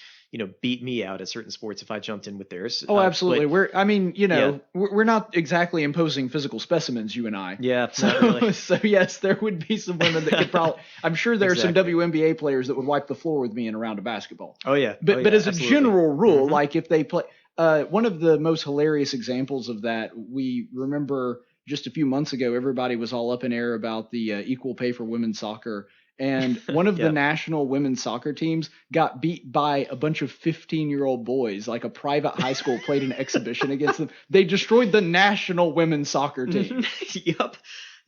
beat me out at certain sports if I jumped in with theirs. Oh, absolutely. We're not exactly imposing physical specimens, you and I. Yeah. Really. So yes, there would be some women that could probably. I'm sure there are some WNBA players that would wipe the floor with me in a round of basketball. Oh yeah, but as a general rule, like if they play, one of the most hilarious examples of that, we remember just a few months ago, everybody was all up in air about the equal pay for women's soccer. And one of the national women's soccer teams got beat by a bunch of 15-year-old boys, like a private high school played an exhibition against them. They destroyed the national women's soccer team. Yep.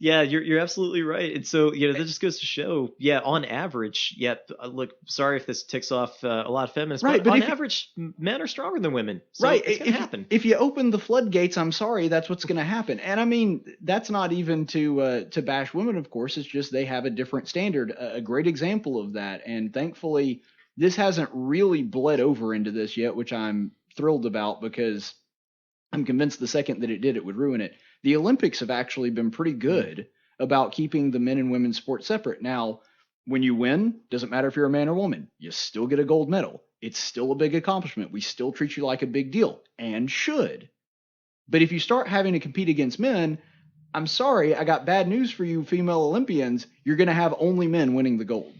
Yeah, you're absolutely right. And so, that just goes to show, on average, look, sorry if this ticks off a lot of feminists, but on average, men are stronger than women. So it's going to happen. If you open the floodgates, I'm sorry, that's what's going to happen. And I mean, that's not even to bash women, of course. It's just they have a different standard. A great example of that. And thankfully, this hasn't really bled over into this yet, which I'm thrilled about, because I'm convinced the second that it did, it would ruin it. The Olympics have actually been pretty good about keeping the men and women's sport separate. Now, when you win, doesn't matter if you're a man or woman, you still get a gold medal. It's still a big accomplishment. We still treat you like a big deal, and should. But if you start having to compete against men, I'm sorry, I got bad news for you female Olympians. You're going to have only men winning the gold.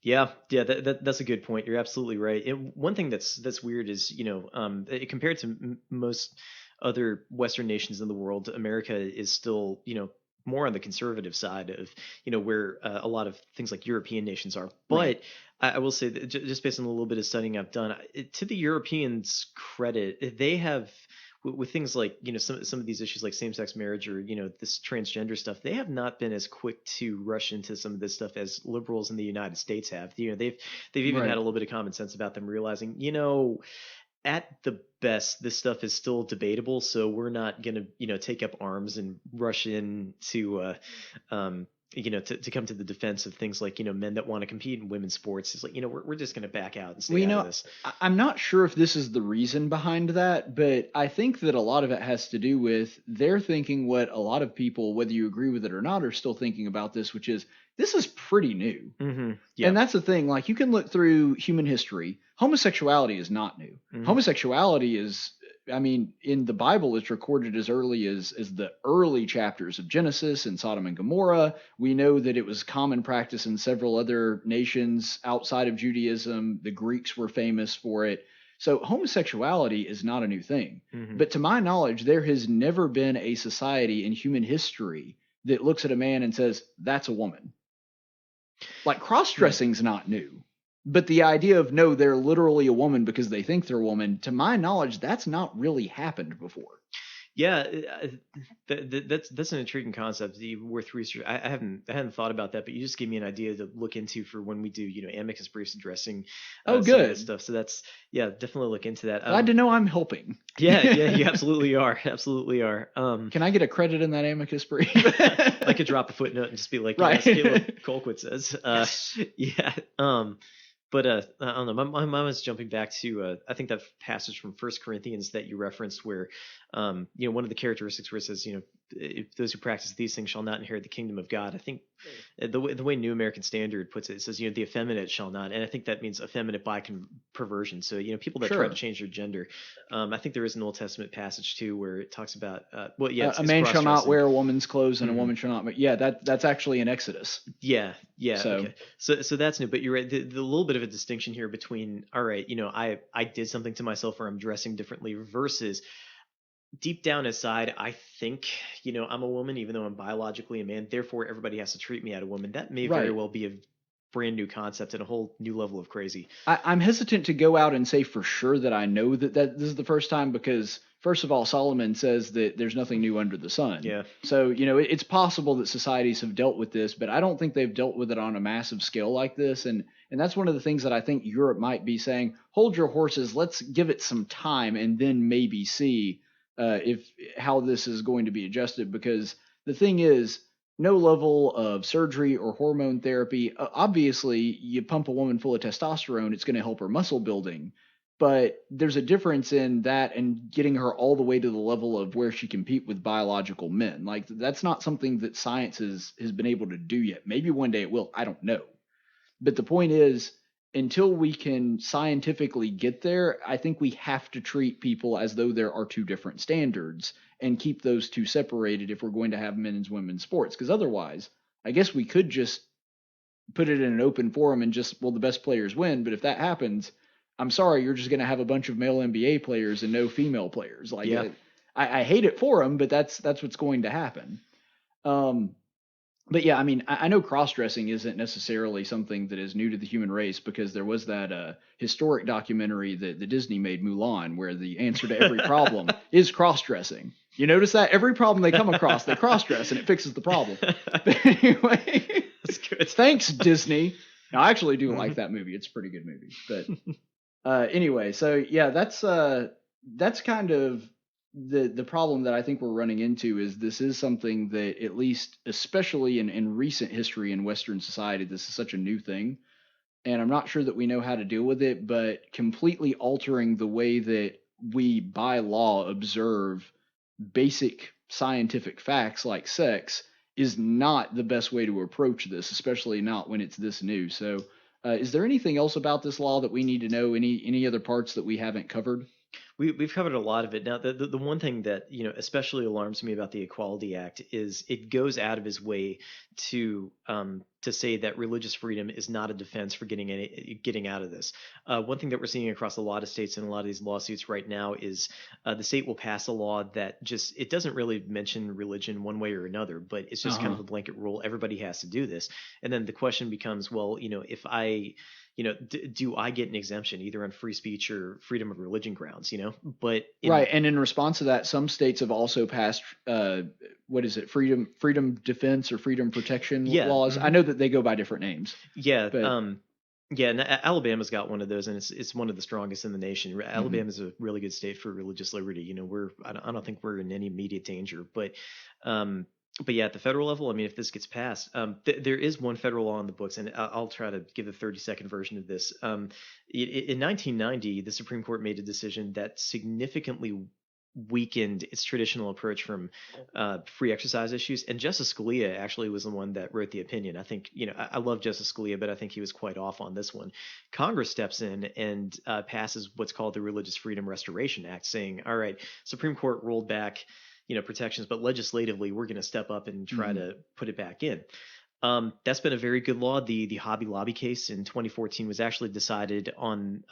Yeah, that's a good point. You're absolutely right. One thing that's weird is, compared to most other Western nations in the world, America is still, more on the conservative side of, where a lot of things like European nations are. Right. But I will say that just based on a little bit of studying I've done, to the Europeans' credit, they have with things like some of these issues like same-sex marriage or this transgender stuff, they have not been as quick to rush into some of this stuff as liberals in the United States have. They've even had Right. a little bit of common sense about them, realizing at the best this stuff is still debatable, so we're not going to take up arms and rush in to to come to the defense of things like men that want to compete in women's sports. Is like we're just going to back out and Well, stay out of this. I'm not sure if this is the reason behind that, but I think that a lot of it has to do with they're thinking what a lot of people, whether you agree with it or not, are still thinking about this, which is this is pretty new. Yeah. And that's the thing. Like, you can look through human history. Homosexuality is not new. Homosexuality is, I mean, in the Bible, it's recorded as early as the early chapters of Genesis and Sodom and Gomorrah. We know that it was common practice in several other nations outside of Judaism. The Greeks were famous for it. So homosexuality is not a new thing. But to my knowledge, there has never been a society in human history that looks at a man and says, that's a woman. Like, cross-dressing's not new. But the idea of, no, they're literally a woman because they think they're a woman, to my knowledge, that's not really happened before. Yeah, that's an intriguing concept. Worth research. I hadn't thought about that, but you just gave me an idea to look into for when we do amicus briefs addressing Oh, some of good. this stuff. So that's definitely look into that. Glad to know I'm helping. Yeah, you absolutely are. Absolutely are. Can I get a credit in that amicus brief? I could drop a footnote and just be like, Right. as Caleb Colquitt says. Yeah. But I don't know. My mind was jumping back to I think that passage from First Corinthians that you referenced, where one of the characteristics where it says if those who practice these things shall not inherit the kingdom of God. I think the way New American Standard puts it says the effeminate shall not, and I think that means effeminate by perversion. So people that try to change their gender. I think there is an Old Testament passage too where it talks about a man shall not wear a woman's clothes and a woman shall not. But yeah, that's actually in Exodus. Yeah. So. Okay. So that's new, but you're right. The little bit of a distinction here between, all right, I did something to myself or I'm dressing differently versus deep down inside, I think, I'm a woman, even though I'm biologically a man. Therefore, everybody has to treat me as a woman. That may very well be a brand new concept and a whole new level of crazy. I'm hesitant to go out and say for sure that I know that this is the first time because, first of all, Solomon says that there's nothing new under the sun. Yeah. So, it's possible that societies have dealt with this, but I don't think they've dealt with it on a massive scale like this. And that's one of the things that I think Europe might be saying, hold your horses, let's give it some time and then maybe see how this is going to be adjusted. Because the thing is, no level of surgery or hormone therapy, obviously you pump a woman full of testosterone, it's going to help her muscle building. But there's a difference in that and getting her all the way to the level of where she compete with biological men. Like, that's not something that science has been able to do yet. Maybe one day it will. I don't know. But the point is, until we can scientifically get there, I think we have to treat people as though there are two different standards and keep those two separated if we're going to have men's and women's sports. Because otherwise, I guess we could just put it in an open forum and just, well, the best players win. But if that happens, I'm sorry, you're just going to have a bunch of male NBA players and no female players. Like, I hate it for them, but that's what's going to happen. But yeah, I mean, I know cross-dressing isn't necessarily something that is new to the human race because there was that historic documentary that the Disney made, Mulan, where the answer to every problem is cross-dressing. You notice that? Every problem they come across, they cross-dress and it fixes the problem. But anyway, that's good. Thanks, Disney. Now, I actually do like that movie. It's a pretty good movie. But anyway, so yeah, that's kind of the problem that I think we're running into is this is something that, at least especially in recent history in Western society, this is such a new thing. And I'm not sure that we know how to deal with it, but completely altering the way that we by law observe basic scientific facts like sex is not the best way to approach this, especially not when it's this new. So is there anything else about this law that we need to know? Any other parts that we haven't covered? We've covered a lot of it. Now, the one thing that especially alarms me about the Equality Act is it goes out of its way to to say that religious freedom is not a defense for getting out of this. One thing that we're seeing across a lot of states and a lot of these lawsuits right now is the state will pass a law that it doesn't really mention religion one way or another, but it's just kind of a blanket rule. Everybody has to do this. And then the question becomes, well, if I do I get an exemption either on free speech or freedom of religion grounds, but right. And in response to that, some states have also passed, freedom defense or freedom protection laws. I know that they go by different names. Yeah. But, yeah, and Alabama's got one of those, and it's one of the strongest in the nation. Alabama's a really good state for religious liberty. I don't think we're in any immediate danger, but yeah, at the federal level, I mean, if this gets passed, there is one federal law in the books, and I'll try to give the 30-second version of this. In 1990, the Supreme Court made a decision that significantly weakened its traditional approach from free exercise issues, and Justice Scalia actually was the one that wrote the opinion. I think I love Justice Scalia, but I think he was quite off on this one. Congress steps in and passes what's called the Religious Freedom Restoration Act, saying, all right, Supreme Court rolled back protections, but legislatively we're going to step up and try to put it back in. That's been a very good law. The Hobby Lobby case in 2014 was actually decided on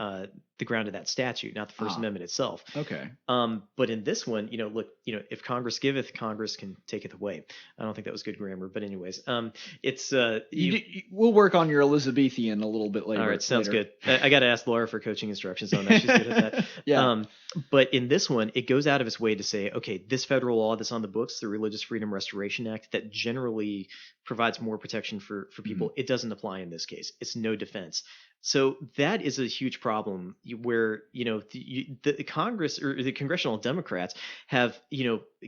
the ground of that statute, not the First Amendment itself. Okay. But in this one, look, if Congress giveth, Congress can taketh away. I don't think that was good grammar, but anyways, it's we'll work on your Elizabethan a little bit later. All right, sounds good. I got to ask Laura for coaching instructions on that. She's good at that. Yeah. But in this one, it goes out of its way to say, okay, this federal law that's on the books, the Religious Freedom Restoration Act, that generally provides more protection for people, it doesn't apply in this case. It's no defense. So that is a huge problem where, the Congress or the congressional Democrats have,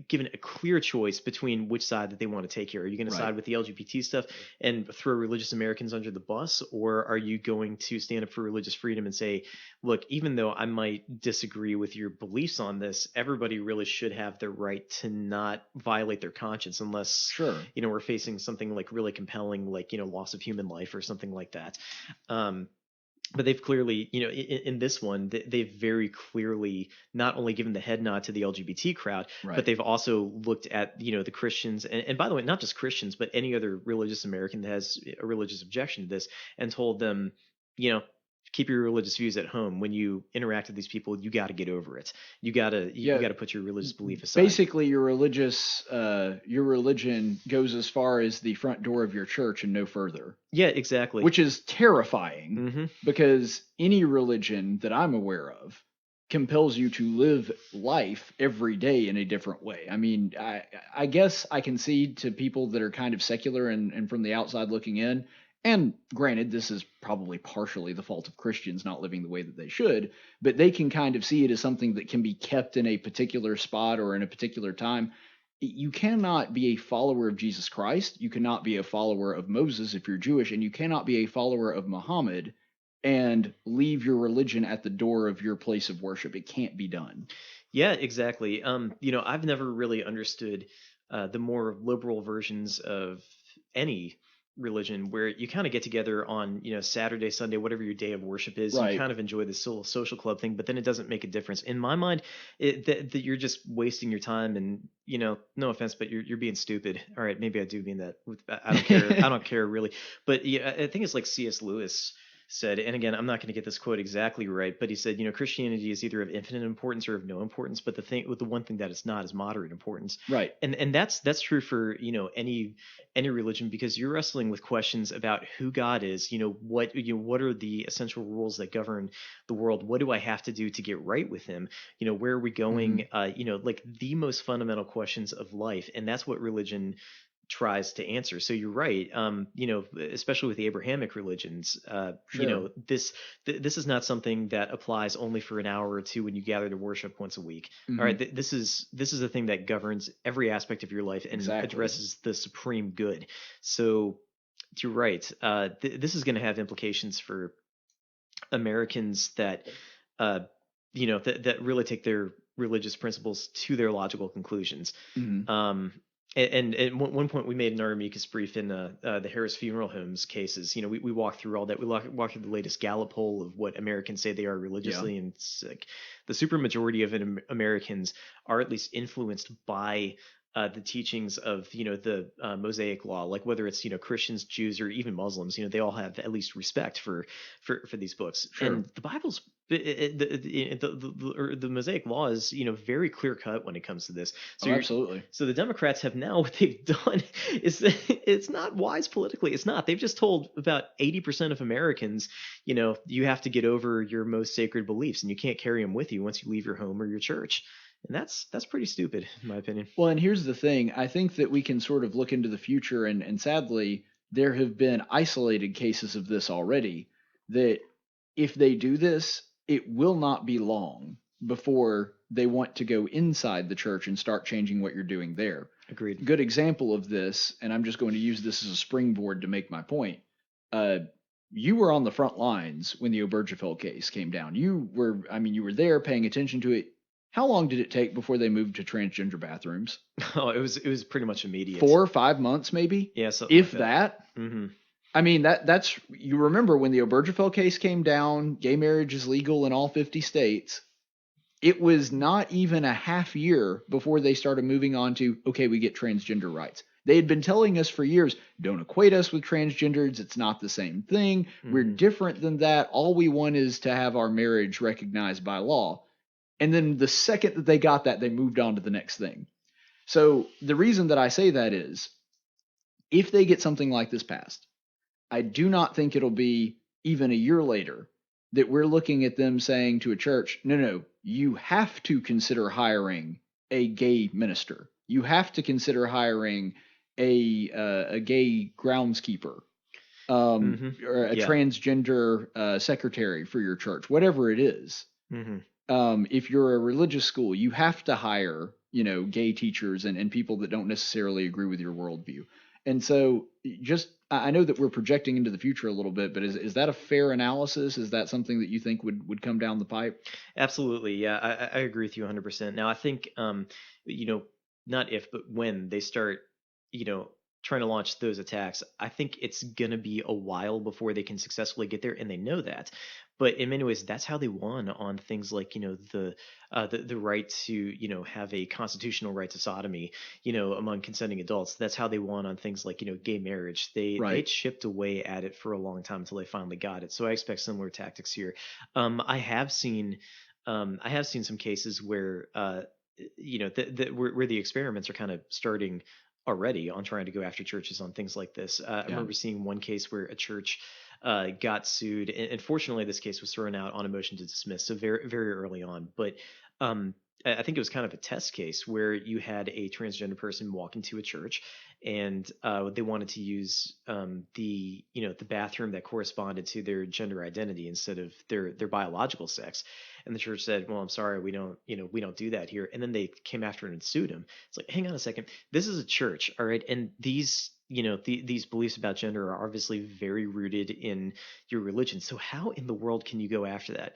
given a clear choice between which side that they want to take here. Are you going to side with the LGBT stuff and throw religious Americans under the bus? Or are you going to stand up for religious freedom and say, look, even though I might disagree with your beliefs on this, everybody really should have the right to not violate their conscience unless, we're facing something like really compelling, like, loss of human life or something like that. But they've clearly, in this one, they've very clearly not only given the head nod to the LGBT crowd, but they've also looked at, the Christians. And by the way, not just Christians, but any other religious American that has a religious objection to this and told them, keep your religious views at home. When you interact with these people, you got to get over it. You got to put your religious belief aside. Basically, your religion goes as far as the front door of your church and no further. Yeah, exactly. Which is terrifying because any religion that I'm aware of compels you to live life every day in a different way. I mean, I guess I concede to people that are kind of secular and from the outside looking in. And granted, this is probably partially the fault of Christians not living the way that they should, but they can kind of see it as something that can be kept in a particular spot or in a particular time. You cannot be a follower of Jesus Christ. You cannot be a follower of Moses if you're Jewish, and you cannot be a follower of Muhammad and leave your religion at the door of your place of worship. It can't be done. Yeah, exactly. I've never really understood the more liberal versions of any religion where you kind of get together on Saturday, Sunday, whatever your day of worship is. You kind of enjoy this social club thing, but then it doesn't make a difference in my mind. That you're just wasting your time, and no offense, but you're being stupid. All right, maybe I do mean that. I don't care. I don't care really, but yeah, I think it's like C.S. Lewis said, and again, I'm not going to get this quote exactly right, but he said, Christianity is either of infinite importance or of no importance, but the one thing that it's not is moderate importance. Right. And that's true for, any religion, because you're wrestling with questions about who God is, what are the essential rules that govern the world? What do I have to do to get right with him? Where are we going? Like the most fundamental questions of life. And that's what religion tries to answer. So you're right. Especially with the Abrahamic religions, this is not something that applies only for an hour or two when you gather to worship once a week. All right. This is a thing that governs every aspect of your life and addresses the supreme good. So you're right. This is going to have implications for Americans that, that really take their religious principles to their logical conclusions. And at one point we made an our amicus brief in the Harris Funeral Homes cases. We walked through all that. We walked through the latest Gallup poll of what Americans say they are religiously, and it's like the super majority of Americans are at least influenced by the teachings of the Mosaic Law, like whether it's Christians, Jews, or even Muslims, they all have at least respect for these books. Sure. And the Bible's the Mosaic Law is very clear cut when it comes to this. So Absolutely. So the Democrats have now, what they've done is it's not wise politically. It's not. They've just told about 80% of Americans, you have to get over your most sacred beliefs and you can't carry them with you once you leave your home or your church. And that's pretty stupid, in my opinion. Well, and here's the thing. I think that we can sort of look into the future, and sadly, there have been isolated cases of this already, that if they do this, it will not be long before they want to go inside the church and start changing what you're doing there. Agreed. Good example of this, and I'm just going to use this as a springboard to make my point. You were on the front lines when the Obergefell case came down. You were there paying attention to it. How long did it take before they moved to transgender bathrooms? Oh, it was pretty much immediate. 4 or 5 months, maybe? Yeah, if like that. Mm-hmm. I mean, that's you remember when the Obergefell case came down, gay marriage is legal in all 50 states. It was not even a half year before they started moving on to, okay, we get transgender rights. They had been telling us for years, don't equate us with transgenders. It's not the same thing. Mm-hmm. We're different than that. All we want is to have our marriage recognized by law. And then the second that they got that, they moved on to the next thing. So the reason that I say that is, if they get something like this passed, I do not think it'll be even a year later that we're looking at them saying to a church, no, you have to consider hiring a gay minister. You have to consider hiring a gay groundskeeper, or a transgender secretary for your church, whatever it is. Mm-hmm. If you're a religious school, you have to hire, gay teachers and people that don't necessarily agree with your worldview. And so I know that we're projecting into the future a little bit, but is that a fair analysis? Is that something that you think would come down the pipe? Absolutely. Yeah, I agree with you 100%. Now, I think, not if, but when they start, trying to launch those attacks, I think it's going to be a while before they can successfully get there. And they know that. But in many ways, that's how they won on things like, the right to, have a constitutional right to sodomy, among consenting adults. That's how they won on things like, gay marriage. They chipped away at it for a long time until they finally got it. So I expect similar tactics here. I have seen some cases where, where the experiments are kind of starting already on trying to go after churches on things like this. I remember seeing one case where a church got sued, and fortunately this case was thrown out on a motion to dismiss, so very, very early on. But I think it was kind of a test case where you had a transgender person walk into a church, and they wanted to use the bathroom that corresponded to their gender identity instead of their biological sex. And the church said, well, I'm sorry, we don't do that here. And then they came after and sued him. It's like, hang on a second, this is a church, all right? And these these beliefs about gender are obviously very rooted in your religion. So how in the world can you go after that?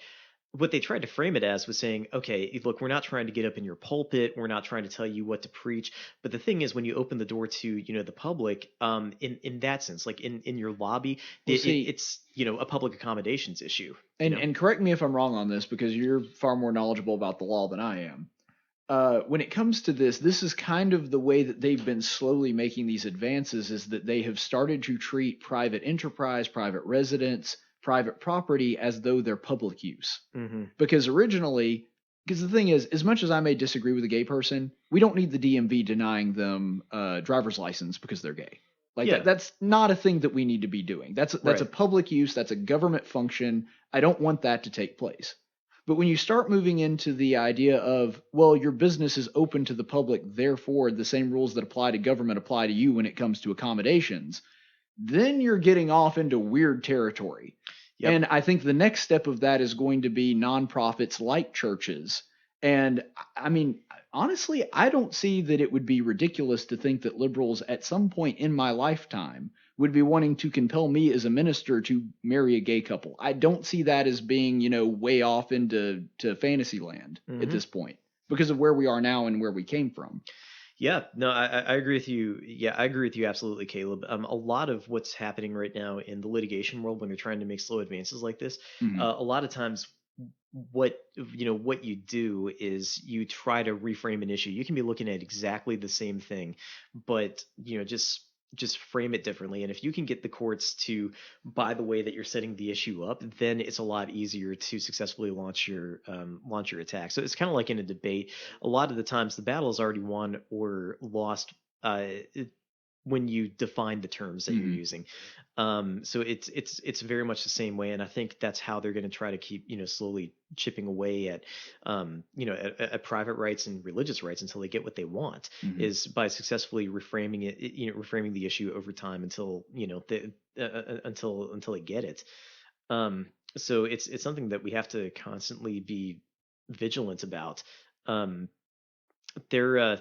What they tried to frame it as was saying, okay, look, we're not trying to get up in your pulpit. We're not trying to tell you what to preach. But the thing is, when you open the door to, the public, in that sense, like in your lobby, it's, a public accommodations issue. And correct me if I'm wrong on this, because you're far more knowledgeable about the law than I am. When it comes to this is kind of the way that they've been slowly making these advances, is that they have started to treat private enterprise, private residence, private property as though they're public use. Mm-hmm. Because the thing is, as much as I may disagree with a gay person, we don't need the DMV denying them driver's license because they're gay. That's not a thing that we need to be doing. That's a public use. That's a government function. I don't want that to take place. But when you start moving into the idea of, well, your business is open to the public, therefore the same rules that apply to government apply to you when it comes to accommodations, then you're getting off into weird territory. Yep. And I think the next step of that is going to be nonprofits like churches. And I mean, honestly, I don't see that it would be ridiculous to think that liberals at some point in my lifetime would be wanting to compel me as a minister to marry a gay couple. I don't see that as being, way off into fantasy land at this point, because of where we are now and where we came from. Yeah, no, I agree with you. Yeah, I agree with you absolutely, Caleb. A lot of what's happening right now in the litigation world when they're trying to make slow advances like this, a lot of times what what you do is you try to reframe an issue. You can be looking at exactly the same thing, but just frame it differently. And if you can get the courts to buy the way that you're setting the issue up, then it's a lot easier to successfully launch your attack. So it's kind of like in a debate. A lot of the times the battle is already won or lost when you define the terms that you're using. So it's very much the same way, and I think that's how they're going to try to keep slowly chipping away at at private rights and religious rights until they get what they want, is by successfully reframing it, reframing the issue over time until until they get it. So it's something that we have to constantly be vigilant about. There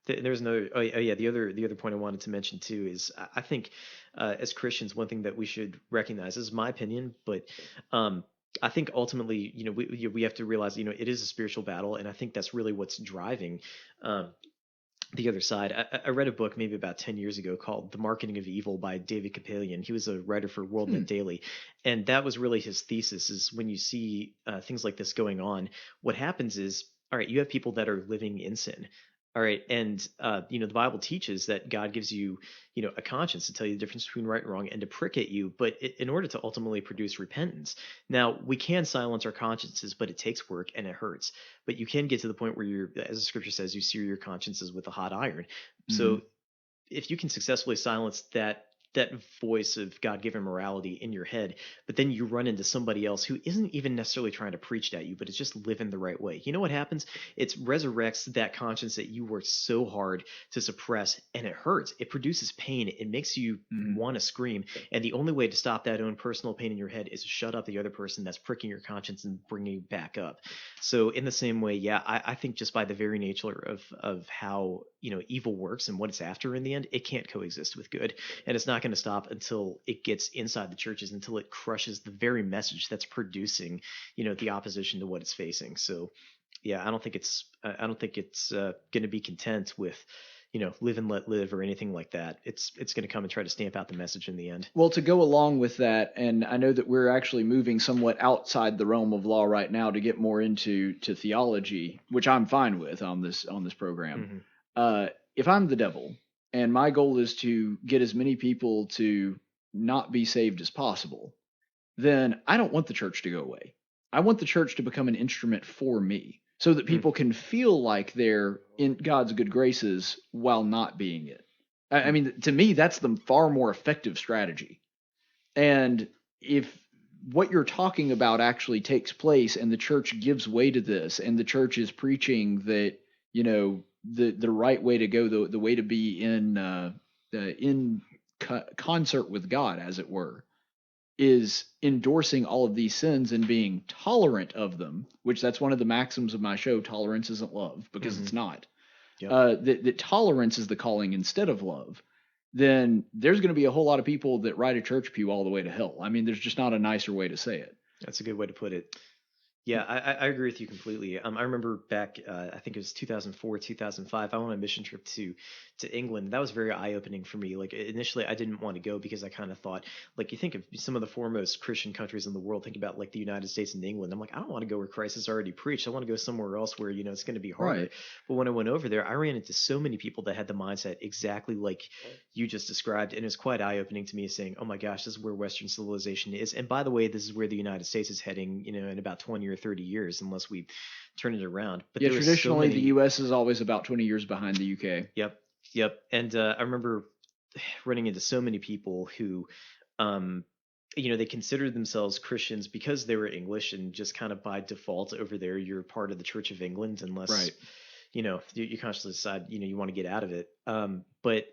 there's no oh yeah, the other point I wanted to mention too is I think as Christians, one thing that we should recognize, this is my opinion, but I think ultimately we have to realize it is a spiritual battle, and I think that's really what's driving the other side. I read a book maybe about 10 years ago called The Marketing of Evil by David Kapelian. He was a writer for WorldNet Daily, and that was really his thesis, is when you see things like this going on, what happens is, all right, you have people that are living in sin. All right, and the Bible teaches that God gives you, a conscience to tell you the difference between right and wrong, and to prick at you, but in order to ultimately produce repentance. Now, we can silence our consciences, but it takes work and it hurts. But you can get to the point where you're, as the scripture says, you sear your consciences with a hot iron. So if you can successfully silence that voice of God-given morality in your head, but then you run into somebody else who isn't even necessarily trying to preach at you, but is just living the right way. You know what happens? It resurrects that conscience that you worked so hard to suppress, and it hurts. It produces pain. It makes you want to scream. And the only way to stop that own personal pain in your head is to shut up the other person that's pricking your conscience and bringing you back up. So in the same way, yeah, I think just by the very nature of how evil works and what it's after in the end, it can't coexist with good, and it's not going to stop until it gets inside the churches, until it crushes the very message that's producing the opposition to what it's facing. So yeah, I don't think it's going to be content with live and let live or anything like that. It's going to come and try to stamp out the message in the end. Well, to go along with that, and I know that we're actually moving somewhat outside the realm of law right now to get more into theology, which I'm fine with on this program. If I'm the devil and my goal is to get as many people to not be saved as possible, then I don't want the church to go away. I want the church to become an instrument for me, so that people can feel like they're in God's good graces while not being it. I mean, to me, that's the far more effective strategy. And if what you're talking about actually takes place and the church gives way to this, and the church is preaching that, the right way to go, the way to be in concert with God, as it were, is endorsing all of these sins and being tolerant of them, which that's one of the maxims of my show, tolerance isn't love, because it's not. Yep. That tolerance is the calling instead of love, then there's going to be a whole lot of people that ride a church pew all the way to hell. I mean, there's just not a nicer way to say it. That's a good way to put it. Yeah, I agree with you completely. I remember back, I think it was 2004, 2005, I went on a mission trip to England. That was very eye-opening for me. Like, initially, I didn't want to go because I kind of thought, like, you think of some of the foremost Christian countries in the world, think about, like, the United States and England. I'm like, I don't want to go where Christ has already preached. I want to go somewhere else where, it's going to be harder. Right. But when I went over there, I ran into so many people that had the mindset exactly like you just described, and it was quite eye-opening to me, saying, oh my gosh, this is where Western civilization is. And by the way, this is where the United States is heading, in about 20 or 30 years, unless we turn it around. But yeah, traditionally, the U.S. is always about 20 years behind the U.K. Yep. And I remember running into so many people who, they considered themselves Christians because they were English, and just kind of by default over there, you're part of the Church of England, unless, you consciously decide, you want to get out of it. But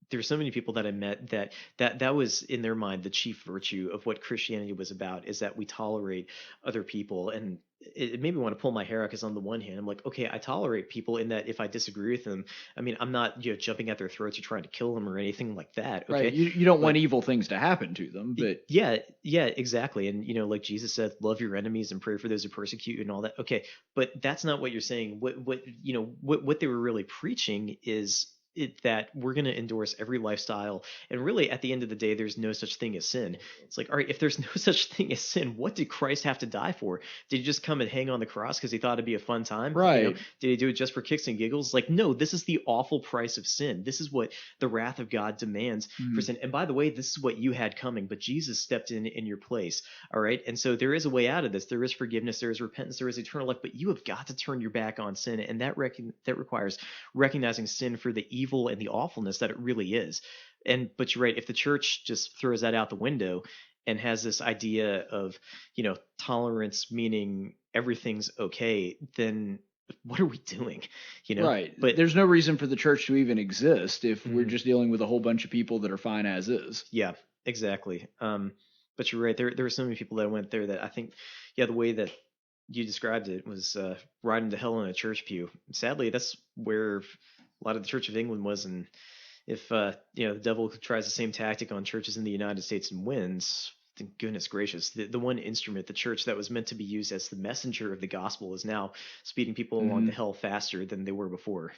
there's so many people that I met that was in their mind the chief virtue of what Christianity was about, is that we tolerate other people. And it made me want to pull my hair out, because on the one hand, I'm like, okay, I tolerate people in that if I disagree with them, I mean, I'm not jumping at their throats or trying to kill them or anything like that. Okay? Right. You don't want evil things to happen to them, but yeah, exactly. And like Jesus said, love your enemies and pray for those who persecute you and all that. Okay, but that's not what you're saying. What they were really preaching is that we're going to endorse every lifestyle, and really at the end of the day there's no such thing as sin. It's like, all right, if there's no such thing as sin, what did Christ have to die for? Did he just come and hang on the cross because he thought it'd be a fun time? Right. Did he do it just for kicks and giggles? Like, no, this is the awful price of sin. This is what the wrath of God demands for sin. And by the way, this is what you had coming, but Jesus stepped in your place. All right. And so there is a way out of this. There is forgiveness, there is repentance, there is eternal life, but you have got to turn your back on sin. And that requires recognizing sin for the evil and the awfulness that it really is. But you're right, if the church just throws that out the window and has this idea of, tolerance meaning everything's okay, then what are we doing? Right. But there's no reason for the church to even exist if we're just dealing with a whole bunch of people that are fine as is. Yeah, exactly. But you're right. There were so many people that went there that I think, the way that you described it was riding to hell in a church pew. Sadly, that's where a lot of the Church of England was. And if the devil tries the same tactic on churches in the United States and wins, then goodness gracious, the one instrument, the church that was meant to be used as the messenger of the gospel, is now speeding people along to hell faster than they were before.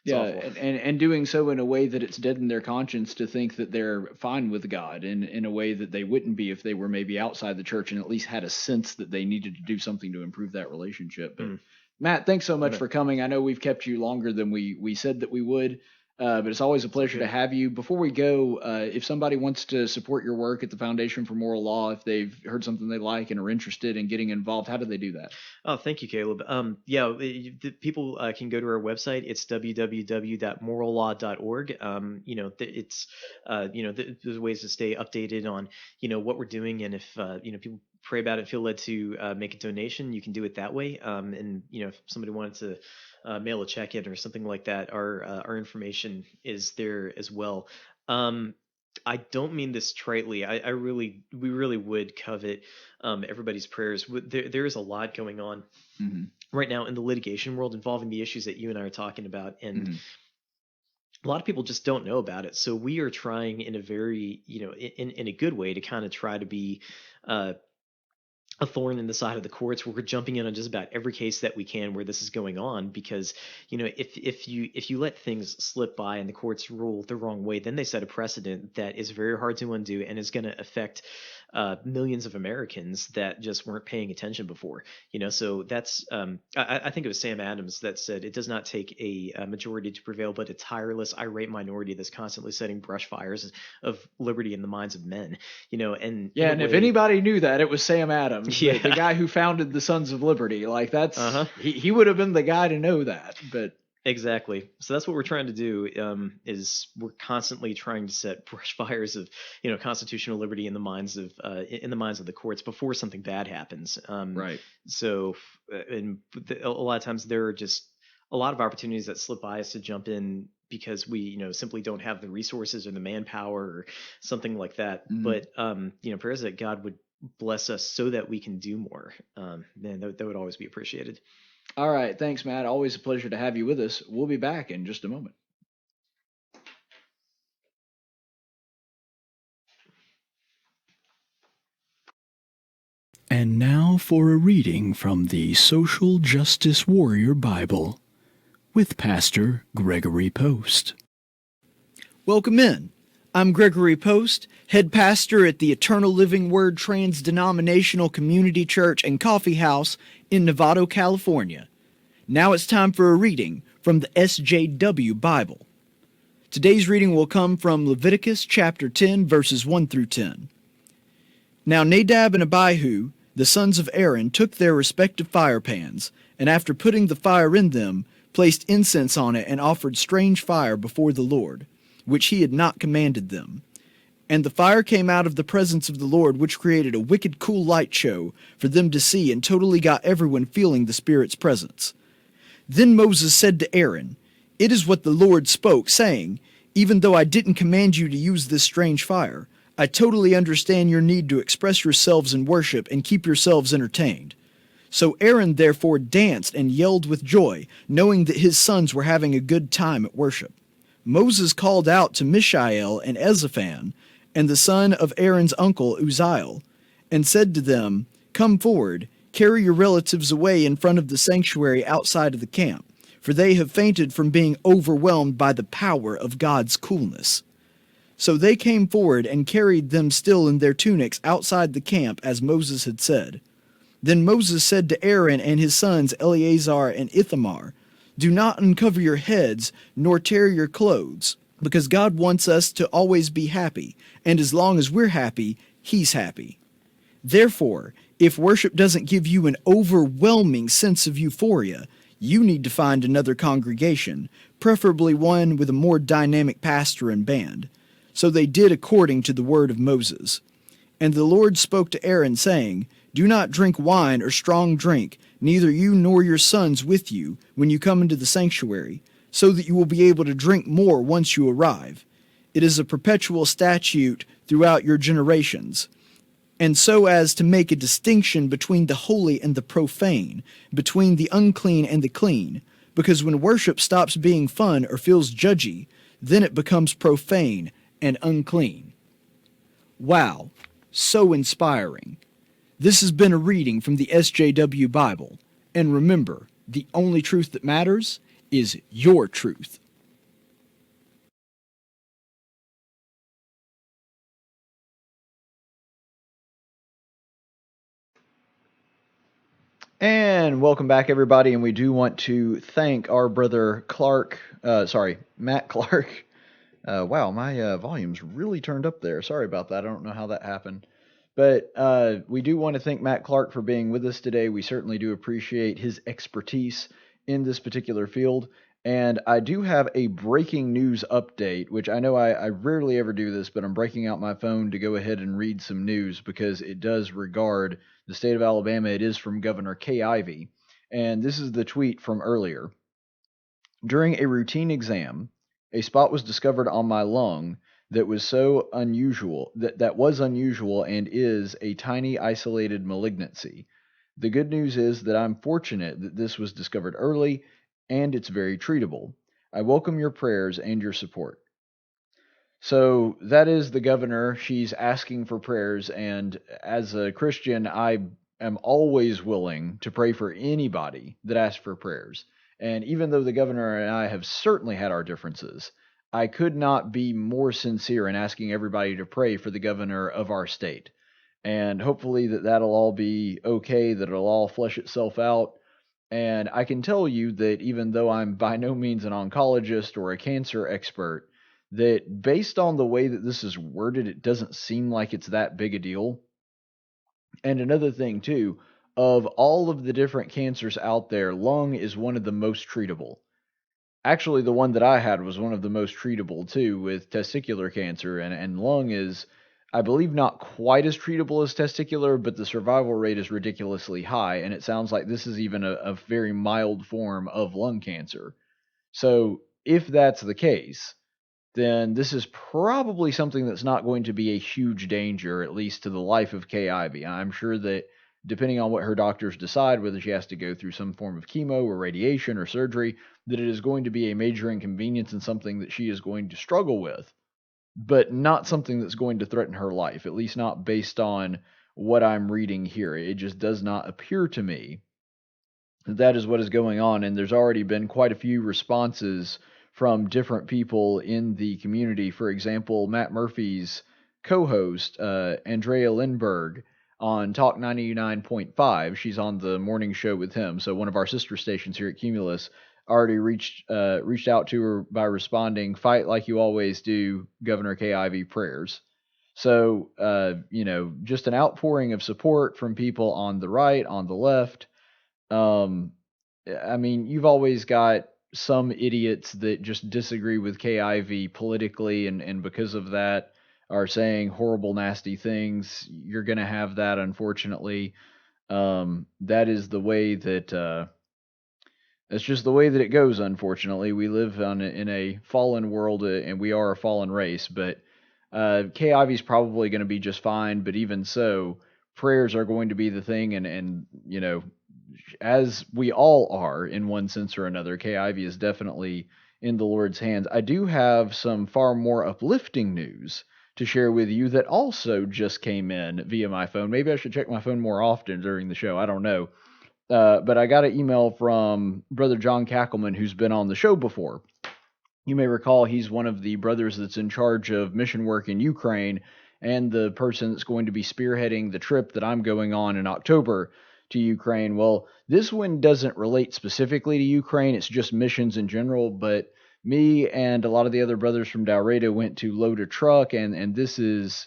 It's awful. And doing so in a way that it's deadened their conscience to think that they're fine with God, and in a way that they wouldn't be if they were maybe outside the church and at least had a sense that they needed to do something to improve that relationship. But Matt, thanks so much for coming. I know we've kept you longer than we said that we would. But it's always a pleasure to have you. Before we go, if somebody wants to support your work at the Foundation for Moral Law, if they've heard something they like and are interested in getting involved, how do they do that? Oh, thank you, Caleb. People can go to our website. It's www.morallaw.org. There's ways to stay updated on, what we're doing. And if, people pray about it and feel led to make a donation, you can do it that way. If somebody wanted to mail a check in or something like that, our information is there as well. I don't mean this tritely. We really would covet everybody's prayers. There is a lot going on right now in the litigation world involving the issues that you and I are talking about, and a lot of people just don't know about it. So we are trying in a very, in a good way to kind of try to be a thorn in the side of the courts, where we're jumping in on just about every case that we can where this is going on, because if you let things slip by and the courts rule the wrong way, then they set a precedent that is very hard to undo and is going to affect millions of Americans that just weren't paying attention before. So that's I think it was Sam Adams that said, it does not take a majority to prevail, but a tireless, irate minority that's constantly setting brush fires of liberty in the minds of men. And if anybody knew that, it was Sam Adams. Yeah. The guy who founded the Sons of Liberty. Like, that's he would have been the guy to know that. But exactly. So that's what we're trying to do, is we're constantly trying to set brush fires of, constitutional liberty in the minds of the courts before something bad happens. Right. So, a lot of times there are just a lot of opportunities that slip by us to jump in because we, simply don't have the resources or the manpower or something like that. But, prayers that God would bless us so that we can do more. Man, that would always be appreciated. All right. Thanks, Matt. Always a pleasure to have you with us. We'll be back in just a moment. And now for a reading from the Social Justice Warrior Bible with Pastor Gregory Post. Welcome in. I'm Gregory Post, head pastor at the Eternal Living Word Trans-Denominational Community Church and Coffee House in Novato, California. Now it's time for a reading from the SJW Bible. Today's reading will come from Leviticus chapter 10, verses 1 through 10. Now Nadab and Abihu, the sons of Aaron, took their respective fire pans, and after putting the fire in them, placed incense on it and offered strange fire before the Lord, which he had not commanded them. And the fire came out of the presence of the Lord, which created a wicked cool light show for them to see, and totally got everyone feeling the Spirit's presence. Then Moses said to Aaron, "It is what the Lord spoke, saying, even though I didn't command you to use this strange fire, I totally understand your need to express yourselves in worship and keep yourselves entertained." So Aaron therefore danced and yelled with joy, knowing that his sons were having a good time at worship. Moses called out to Mishael and Ezaphan, and the son of Aaron's uncle Uzziel, and said to them, "Come forward, carry your relatives away in front of the sanctuary outside of the camp, for they have fainted from being overwhelmed by the power of God's coolness. So they came forward and carried them still in their tunics outside the camp, as Moses had said. Then Moses said to Aaron and his sons Eleazar and Ithamar, "Do not uncover your heads, nor tear your clothes, because God wants us to always be happy, and as long as we're happy, He's happy. Therefore, if worship doesn't give you an overwhelming sense of euphoria, you need to find another congregation, preferably one with a more dynamic pastor and band." So they did according to the word of Moses. And the Lord spoke to Aaron, saying, "Do not drink wine or strong drink, neither you nor your sons with you, when you come into the sanctuary, so that you will be able to drink more once you arrive. It is a perpetual statute throughout your generations. And so as to make a distinction between the holy and the profane, between the unclean and the clean, because when worship stops being fun or feels judgy, then it becomes profane and unclean." Wow, so inspiring. This has been a reading from the SJW Bible, and remember, the only truth that matters is your truth. And welcome back, everybody. And we do want to thank our brother Matt Clark. Wow, my volume's really turned up there. Sorry about that. I don't know how that happened. But we do want to thank Matt Clark for being with us today. We certainly do appreciate his expertise in this particular field. And I do have a breaking news update, which I know I rarely ever do this, but I'm breaking out my phone to go ahead and read some news because it does regard the state of Alabama. It is from Governor Ivey. And this is the tweet from earlier. "During a routine exam, a spot was discovered on my lung that was so unusual, that was unusual and is a tiny isolated malignancy. The good news is that I'm fortunate that this was discovered early and it's very treatable. I welcome your prayers and your support." So that is the governor. She's asking for prayers, and as a Christian, I am always willing to pray for anybody that asks for prayers. And even though the governor and I have certainly had our differences, I could not be more sincere in asking everybody to pray for the governor of our state. And hopefully that'll all be okay, that it'll all flesh itself out. And I can tell you that even though I'm by no means an oncologist or a cancer expert, that based on the way that this is worded, it doesn't seem like it's that big a deal. And another thing, too, of all of the different cancers out there, lung is one of the most treatable. Actually, the one that I had was one of the most treatable, too, with testicular cancer. And lung is, I believe, not quite as treatable as testicular, but the survival rate is ridiculously high. And it sounds like this is even a very mild form of lung cancer. So if that's the case, then this is probably something that's not going to be a huge danger, at least to the life of Kay Ivey. I'm sure that depending on what her doctors decide, whether she has to go through some form of chemo or radiation or surgery, that it is going to be a major inconvenience and something that she is going to struggle with, but not something that's going to threaten her life, at least not based on what I'm reading here. It just does not appear to me that that is what is going on, and there's already been quite a few responses from different people in the community. For example, Matt Murphy's co-host, Andrea Lindberg, on Talk 99.5. She's on the morning show with him, so one of our sister stations here at Cumulus, already reached out to her by responding, "Fight like you always do, Governor Kay Ivey, prayers." So, just an outpouring of support from people on the right, on the left. I mean, you've always got some idiots that just disagree with Kay Ivey politically, and because of that are saying horrible, nasty things. You're going to have that, unfortunately. That is the way that that's just the way that it goes, unfortunately. We live in a fallen world, and we are a fallen race, but Kay Ivey's probably going to be just fine, but even so, prayers are going to be the thing, and as we all are in one sense or another, Kay Ivey is definitely in the Lord's hands. I do have some far more uplifting news to share with you that also just came in via my phone. Maybe I should check my phone more often during the show. I don't know. But I got an email from Brother John Cackelman, who's been on the show before. You may recall he's one of the brothers that's in charge of mission work in Ukraine and the person that's going to be spearheading the trip that I'm going on in October to Ukraine. Well, this one doesn't relate specifically to Ukraine. It's just missions in general. But me and a lot of the other brothers from Dalreda went to load a truck, and this is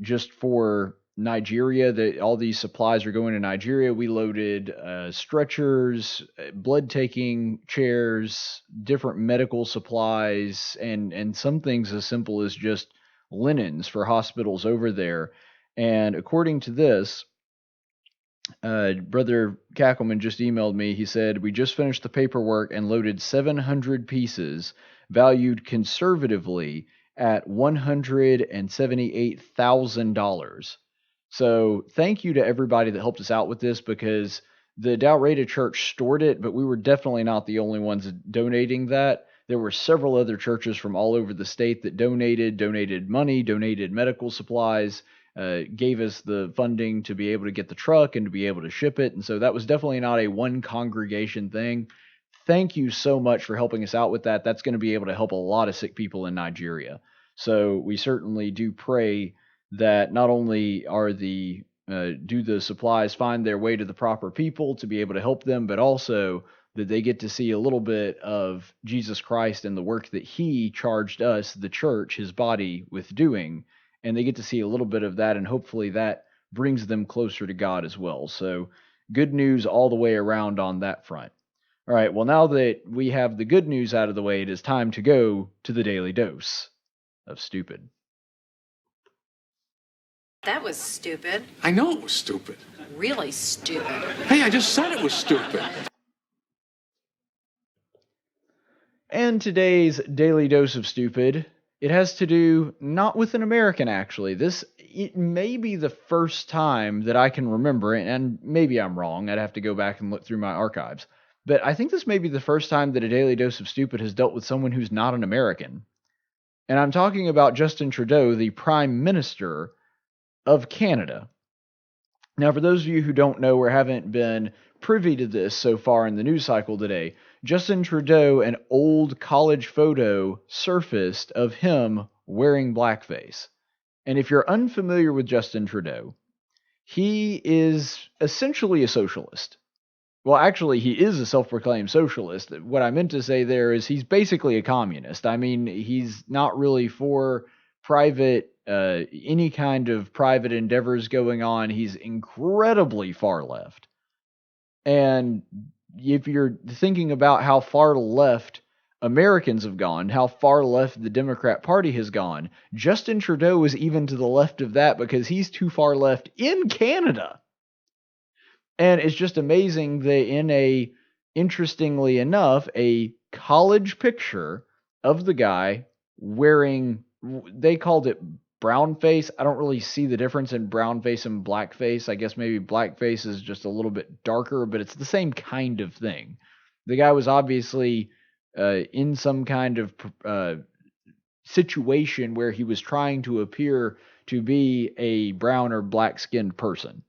just for Nigeria. All these supplies are going to Nigeria. We loaded stretchers, blood-taking chairs, different medical supplies, and some things as simple as just linens for hospitals over there. And according to this, Brother Cackelman just emailed me. He said, we just finished the paperwork and loaded 700 pieces, valued conservatively at $178,000. So thank you to everybody that helped us out with this, because the Dalreda Church stored it, but we were definitely not the only ones donating that. There were several other churches from all over the state that donated money, donated medical supplies, gave us the funding to be able to get the truck and to be able to ship it. And so that was definitely not a one congregation thing. Thank you so much for helping us out with that. That's going to be able to help a lot of sick people in Nigeria. So we certainly do pray that not only are do the supplies find their way to the proper people to be able to help them, but also that they get to see a little bit of Jesus Christ and the work that he charged us, the church, his body, with doing. And they get to see a little bit of that, and hopefully that brings them closer to God as well. So good news all the way around on that front. All right, well, now that we have the good news out of the way, it is time to go to the Daily Dose of Stupid. That was stupid. I know it was stupid. Really stupid. Hey, I just said it was stupid. And today's Daily Dose of Stupid, it has to do not with an American, actually. It may be the first time that I can remember, and maybe I'm wrong. I'd have to go back and look through my archives. But I think this may be the first time that a Daily Dose of Stupid has dealt with someone who's not an American. And I'm talking about Justin Trudeau, the Prime Minister of Canada. Now, for those of you who don't know or haven't been privy to this so far in the news cycle today, Justin Trudeau, an old college photo surfaced of him wearing blackface. And if you're unfamiliar with Justin Trudeau, he is essentially a socialist. Well, actually, he is a self-proclaimed socialist. What I meant to say there is he's basically a communist. I mean, he's not really for any kind of private endeavors going on. He's incredibly far left. And if you're thinking about how far left Americans have gone, how far left the Democrat Party has gone, Justin Trudeau is even to the left of that, because he's too far left in Canada. And it's just amazing that interestingly enough, a college picture of the guy wearing, they called it brown face. I don't really see the difference in brown face and blackface. I guess maybe blackface is just a little bit darker, but it's the same kind of thing. The guy was obviously in some kind of situation where he was trying to appear to be a brown or black-skinned person.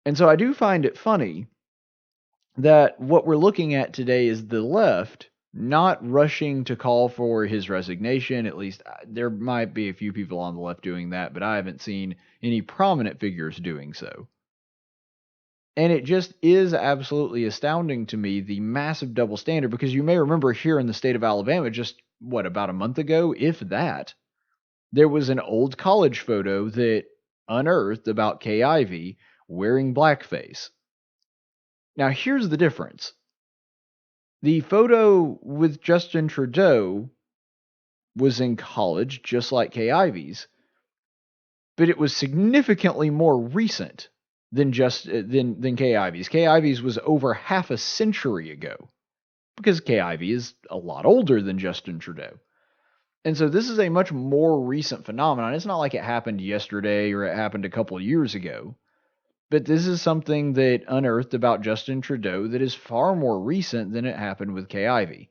And so I do find it funny that what we're looking at today is the left not rushing to call for his resignation. At least there might be a few people on the left doing that, but I haven't seen any prominent figures doing so. And it just is absolutely astounding to me, the massive double standard, because you may remember here in the state of Alabama, just, about a month ago, if that, there was an old college photo that unearthed about Kay Ivey wearing blackface. Now, here's the difference. The photo with Justin Trudeau was in college, just like Kay Ivey's, but it was significantly more recent than Kay Ivey's. Kay Ivey's was over half a century ago, because Kay Ivey is a lot older than Justin Trudeau. And so this is a much more recent phenomenon. It's not like it happened yesterday or it happened a couple of years ago. But this is something that unearthed about Justin Trudeau that is far more recent than it happened with Kay Ivey.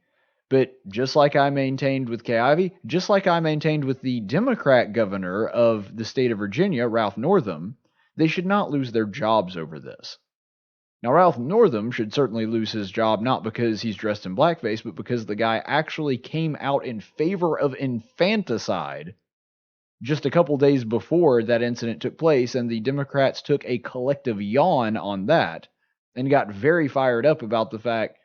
But just like I maintained with Kay Ivey, just like I maintained with the Democrat governor of the state of Virginia, Ralph Northam, they should not lose their jobs over this. Now, Ralph Northam should certainly lose his job, not because he's dressed in blackface, but because the guy actually came out in favor of infanticide just a couple days before that incident took place, and the Democrats took a collective yawn on that and got very fired up about the fact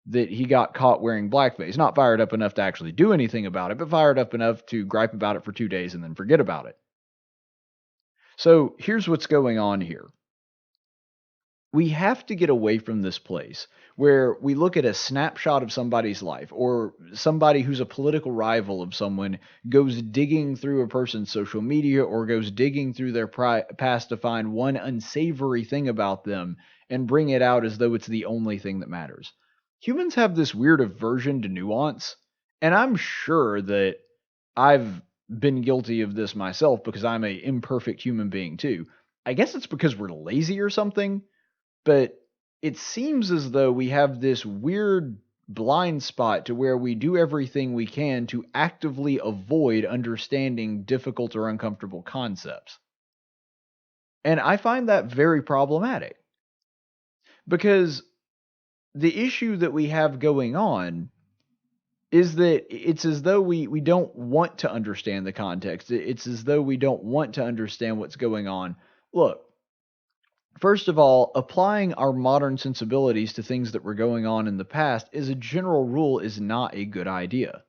that he got caught wearing blackface. Not fired up enough to actually do anything about it, but fired up enough to gripe about it for 2 days and then forget about it. So here's what's going on here. We have to get away from this place where we look at a snapshot of somebody's life, or somebody who's a political rival of someone goes digging through a person's social media or goes digging through their past to find one unsavory thing about them and bring it out as though it's the only thing that matters. Humans have this weird aversion to nuance, and I'm sure that I've been guilty of this myself because I'm an imperfect human being too. I guess it's because we're lazy or something. But it seems as though we have this weird blind spot to where we do everything we can to actively avoid understanding difficult or uncomfortable concepts. And I find that very problematic. Because the issue that we have going on is that it's as though we don't want to understand the context. It's as though we don't want to understand what's going on. Look, first of all, applying our modern sensibilities to things that were going on in the past, as a general rule, is not a good idea.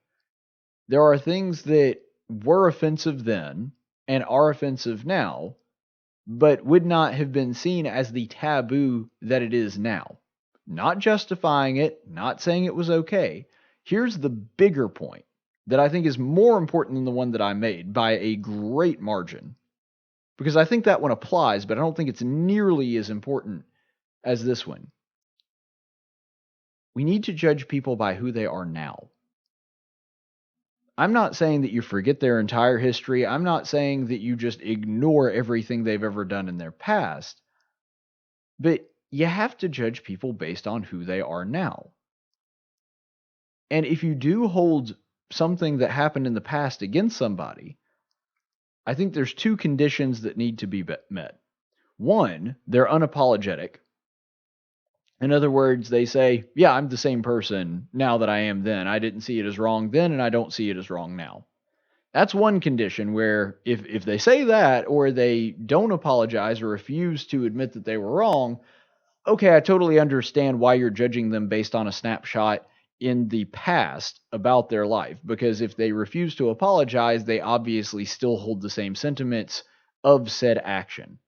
There are things that were offensive then and are offensive now, but would not have been seen as the taboo that it is now. Not justifying it, not saying it was okay. Here's the bigger point that I think is more important than the one that I made by a great margin. Because I think that one applies, but I don't think it's nearly as important as this one. We need to judge people by who they are now. I'm not saying that you forget their entire history. I'm not saying that you just ignore everything they've ever done in their past. But you have to judge people based on who they are now. And if you do hold something that happened in the past against somebody, I think there's two conditions that need to be met. One, they're unapologetic. In other words, they say, yeah, I'm the same person now that I am then. I didn't see it as wrong then, and I don't see it as wrong now. That's one condition where if they say that, or they don't apologize or refuse to admit that they were wrong, okay, I totally understand why you're judging them based on a snapshot in the past about their life. Because if they refuse to apologize, they obviously still hold the same sentiments of said action.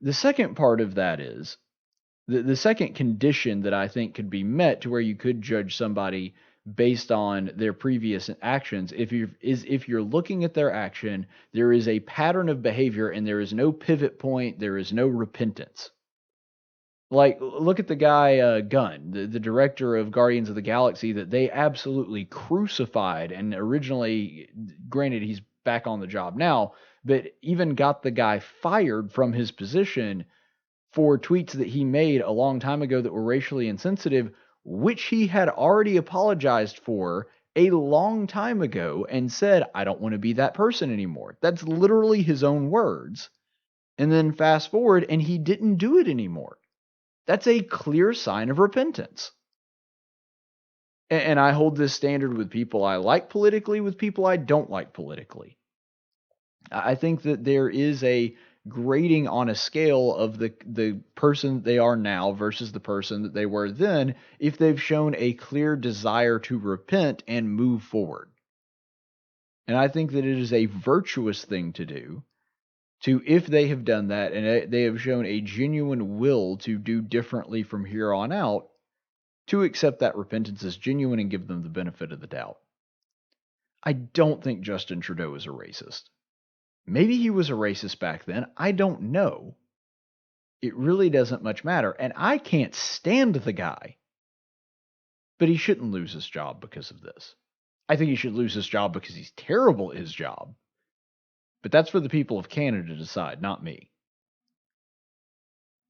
The second part of that is, the second condition that I think could be met to where you could judge somebody based on their previous actions, if you're looking at their action, there is a pattern of behavior and there is no pivot point, there is no repentance. Like, look at the guy Gunn, the director of Guardians of the Galaxy, that they absolutely crucified, and originally, granted, he's back on the job now, but even got the guy fired from his position for tweets that he made a long time ago that were racially insensitive, which he had already apologized for a long time ago and said, I don't want to be that person anymore. That's literally his own words. And then fast forward, and he didn't do it anymore. That's a clear sign of repentance. And I hold this standard with people I like politically, with people I don't like politically. I think that there is a grading on a scale of the person they are now versus the person that they were then, if they've shown a clear desire to repent and move forward. And I think that it is a virtuous thing to do, if they have done that and they have shown a genuine will to do differently from here on out, to accept that repentance as genuine and give them the benefit of the doubt. I don't think Justin Trudeau is a racist. Maybe he was a racist back then. I don't know. It really doesn't much matter. And I can't stand the guy. But he shouldn't lose his job because of this. I think he should lose his job because he's terrible at his job. But that's for the people of Canada to decide, not me.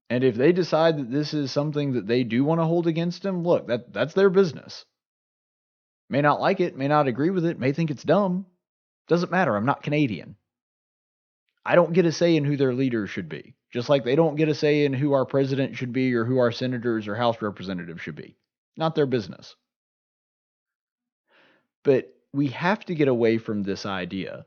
And if they decide that this is something that they do want to hold against him, look, that's their business. May not like it, may not agree with it, may think it's dumb. Doesn't matter. I'm not Canadian. I don't get a say in who their leader should be. Just like they don't get a say in who our president should be or who our senators or House representatives should be. Not their business. But we have to get away from this idea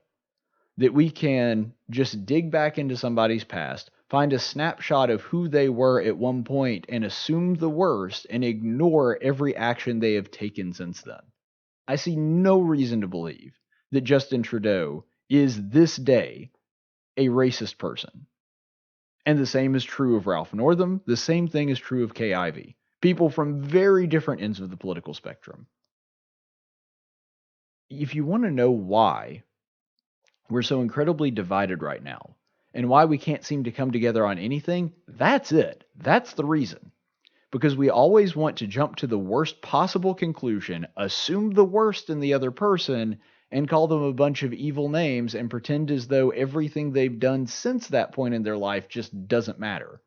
that we can just dig back into somebody's past, find a snapshot of who they were at one point, and assume the worst and ignore every action they have taken since then. I see no reason to believe that Justin Trudeau is this day a racist person. And the same is true of Ralph Northam. The same thing is true of Kay Ivey. People from very different ends of the political spectrum. If you want to know why we're so incredibly divided right now, and why we can't seem to come together on anything, that's it. That's the reason. Because we always want to jump to the worst possible conclusion, assume the worst in the other person, and call them a bunch of evil names and pretend as though everything they've done since that point in their life just doesn't matter.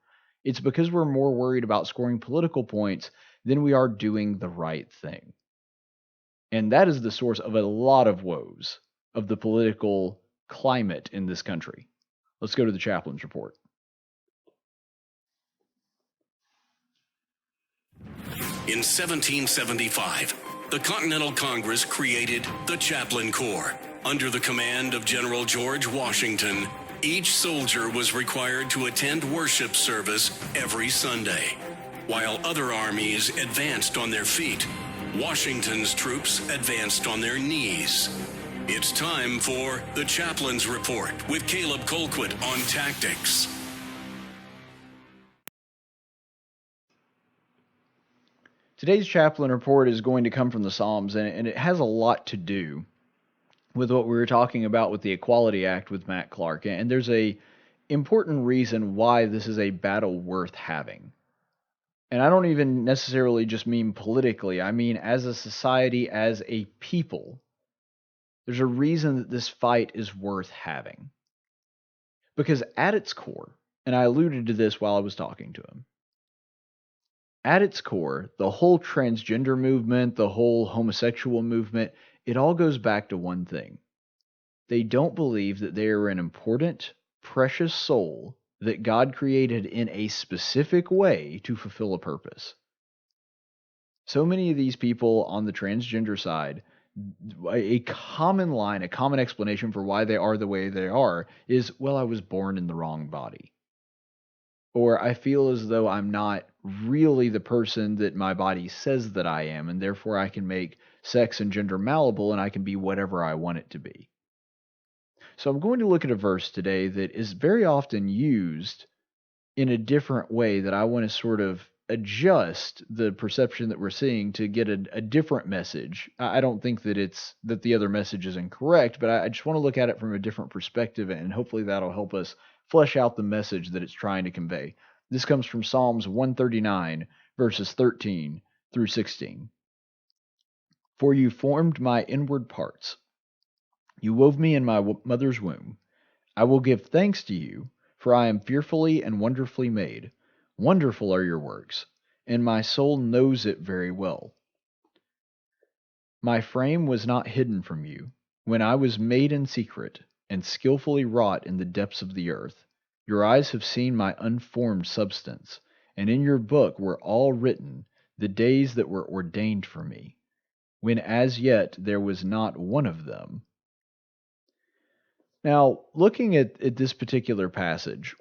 It's because we're more worried about scoring political points than we are doing the right thing. And that is the source of a lot of woes of the political climate in this country. Let's go to the chaplain's report. In 1775, the Continental Congress created the Chaplain Corps. Under the command of General George Washington, each soldier was required to attend worship service every Sunday. While other armies advanced on their feet, Washington's troops advanced on their knees. It's time for the Chaplain's Report with Caleb Colquitt on tactics. Today's chaplain report is going to come from the Psalms, and it has a lot to do with what we were talking about with the Equality Act with Matt Clark. And there's a important reason why this is a battle worth having. And I don't even necessarily just mean politically. I mean as a society, as a people. There's a reason that this fight is worth having. Because at its core, and I alluded to this while I was talking to him, at its core, the whole transgender movement, the whole homosexual movement, it all goes back to one thing. They don't believe that they are an important, precious soul that God created in a specific way to fulfill a purpose. So many of these people on the transgender side, a common line, a common explanation for why they are the way they are is, well, I was born in the wrong body. Or I feel as though I'm not really the person that my body says that I am, and therefore I can make sex and gender malleable and I can be whatever I want it to be. So I'm going to look at a verse today that is very often used in a different way that I want to sort of adjust the perception that we're seeing to get a different message. I don't think that the other message is incorrect, but I just want to look at it from a different perspective, and hopefully that'll help us flesh out the message that it's trying to convey. This comes from Psalms 139, verses 13 through 16. For you formed my inward parts. You wove me in my mother's womb. I will give thanks to you, for I am fearfully and wonderfully made. Wonderful are your works, and my soul knows it very well. My frame was not hidden from you, when I was made in secret, and skillfully wrought in the depths of the earth. Your eyes have seen my unformed substance, and in your book were all written the days that were ordained for me, when as yet there was not one of them. Now, looking at this particular passage,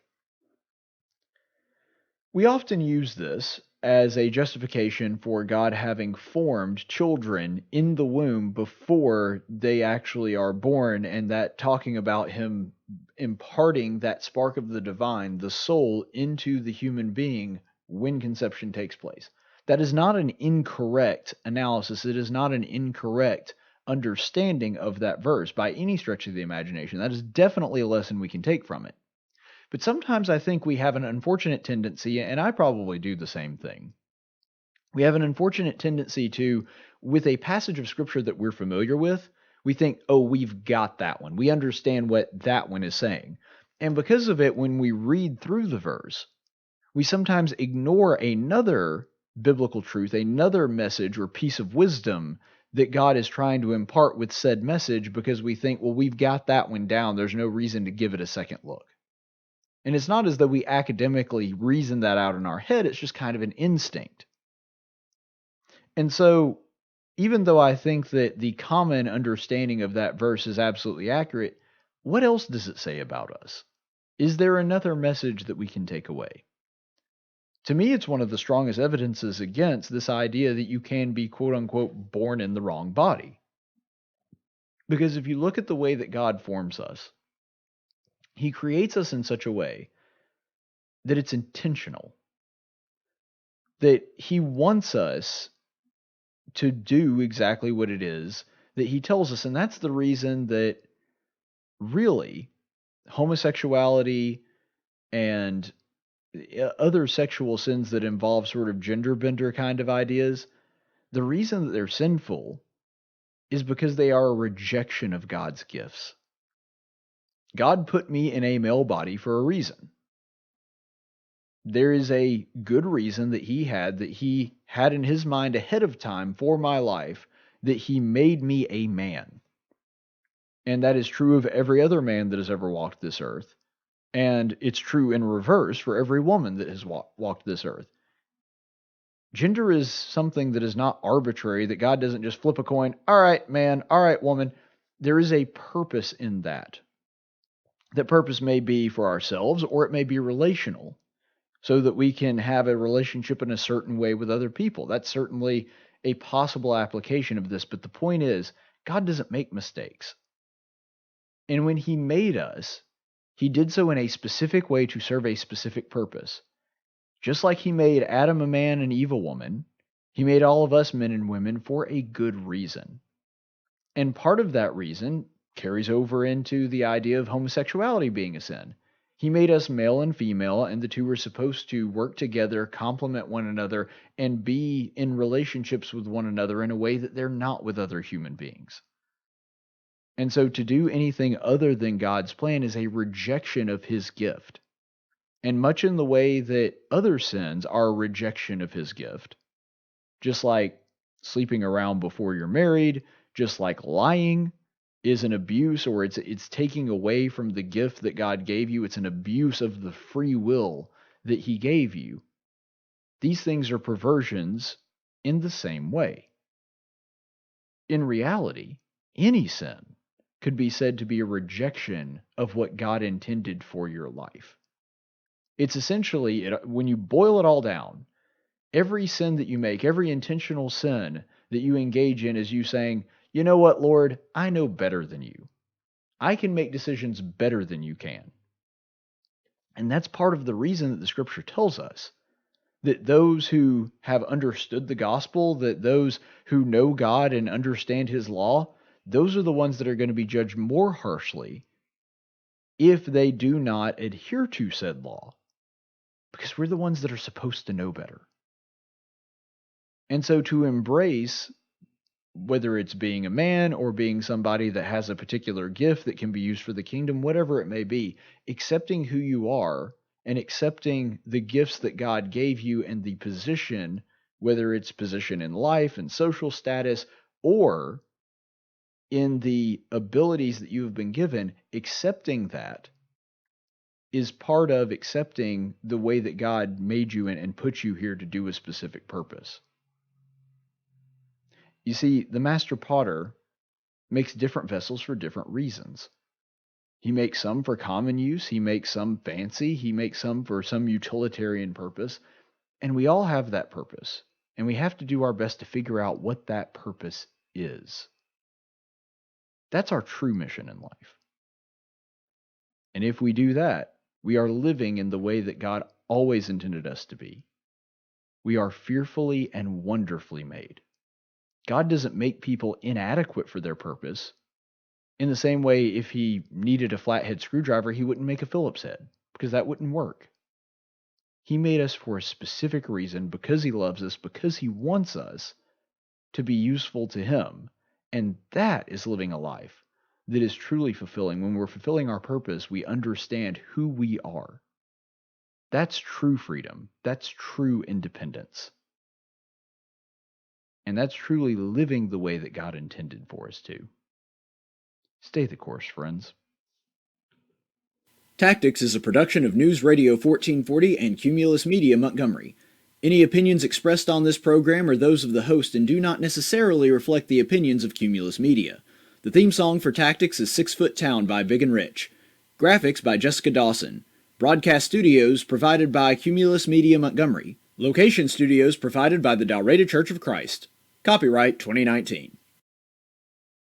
we often use this as a justification for God having formed children in the womb before they actually are born, and that talking about him imparting that spark of the divine, the soul, into the human being when conception takes place. That is not an incorrect analysis. It is not an incorrect understanding of that verse by any stretch of the imagination. That is definitely a lesson we can take from it. But sometimes I think we have an unfortunate tendency, and I probably do the same thing. We have an unfortunate tendency to, with a passage of Scripture that we're familiar with, we think, oh, we've got that one. We understand what that one is saying. And because of it, when we read through the verse, we sometimes ignore another biblical truth, another message or piece of wisdom that God is trying to impart with said message, because we think, well, we've got that one down. There's no reason to give it a second look. And it's not as though we academically reason that out in our head, it's just kind of an instinct. And so, even though I think that the common understanding of that verse is absolutely accurate, what else does it say about us? Is there another message that we can take away? To me, it's one of the strongest evidences against this idea that you can be, quote unquote, born in the wrong body. Because if you look at the way that God forms us, He creates us in such a way that it's intentional, that He wants us to do exactly what it is that He tells us. And that's the reason that really homosexuality and other sexual sins that involve sort of gender bender kind of ideas, the reason that they're sinful is because they are a rejection of God's gifts. God put me in a male body for a reason. There is a good reason that He had in His mind ahead of time for my life, that He made me a man. And that is true of every other man that has ever walked this earth. And it's true in reverse for every woman that has walked this earth. Gender is something that is not arbitrary, that God doesn't just flip a coin, all right, man, all right, woman. There is a purpose in that. That purpose may be for ourselves, or it may be relational, so that we can have a relationship in a certain way with other people. That's certainly a possible application of this. But the point is, God doesn't make mistakes. And when He made us, He did so in a specific way to serve a specific purpose. Just like He made Adam a man and Eve a woman, He made all of us men and women for a good reason. And part of that reason carries over into the idea of homosexuality being a sin. He made us male and female, and the two are supposed to work together, complement one another, and be in relationships with one another in a way that they're not with other human beings. And so to do anything other than God's plan is a rejection of His gift. And much in the way that other sins are a rejection of His gift. Just like sleeping around before you're married, just like lying is an abuse, or it's taking away from the gift that God gave you. It's an abuse of the free will that He gave you. These things are perversions in the same way. In reality, any sin could be said to be a rejection of what God intended for your life. It's essentially, when you boil it all down, every sin that you make, every intentional sin that you engage in, is you saying, you know what, Lord, I know better than you. I can make decisions better than you can. And that's part of the reason that the Scripture tells us that those who have understood the gospel, that those who know God and understand His law, those are the ones that are going to be judged more harshly if they do not adhere to said law. Because we're the ones that are supposed to know better. And so to embrace, whether it's being a man or being somebody that has a particular gift that can be used for the kingdom, whatever it may be, accepting who you are and accepting the gifts that God gave you and the position, whether it's position in life and social status or in the abilities that you have been given, accepting that is part of accepting the way that God made you and put you here to do a specific purpose. You see, the master potter makes different vessels for different reasons. He makes some for common use, he makes some fancy, he makes some for some utilitarian purpose, and we all have that purpose, and we have to do our best to figure out what that purpose is. That's our true mission in life. And if we do that, we are living in the way that God always intended us to be. We are fearfully and wonderfully made. God doesn't make people inadequate for their purpose. In the same way, if He needed a flathead screwdriver, He wouldn't make a Phillips head, because that wouldn't work. He made us for a specific reason, because He loves us, because He wants us to be useful to Him. And that is living a life that is truly fulfilling. When we're fulfilling our purpose, we understand who we are. That's true freedom. That's true independence. And that's truly living the way that God intended for us to. Stay the course, friends. Tactics is a production of News Radio 1440 and Cumulus Media Montgomery. Any opinions expressed on this program are those of the host and do not necessarily reflect the opinions of Cumulus Media. The theme song for Tactics is 6 Foot Town by Big and Rich. Graphics by Jessica Dawson. Broadcast studios provided by Cumulus Media Montgomery. Location studios provided by the Dalraida Church of Christ. Copyright 2019.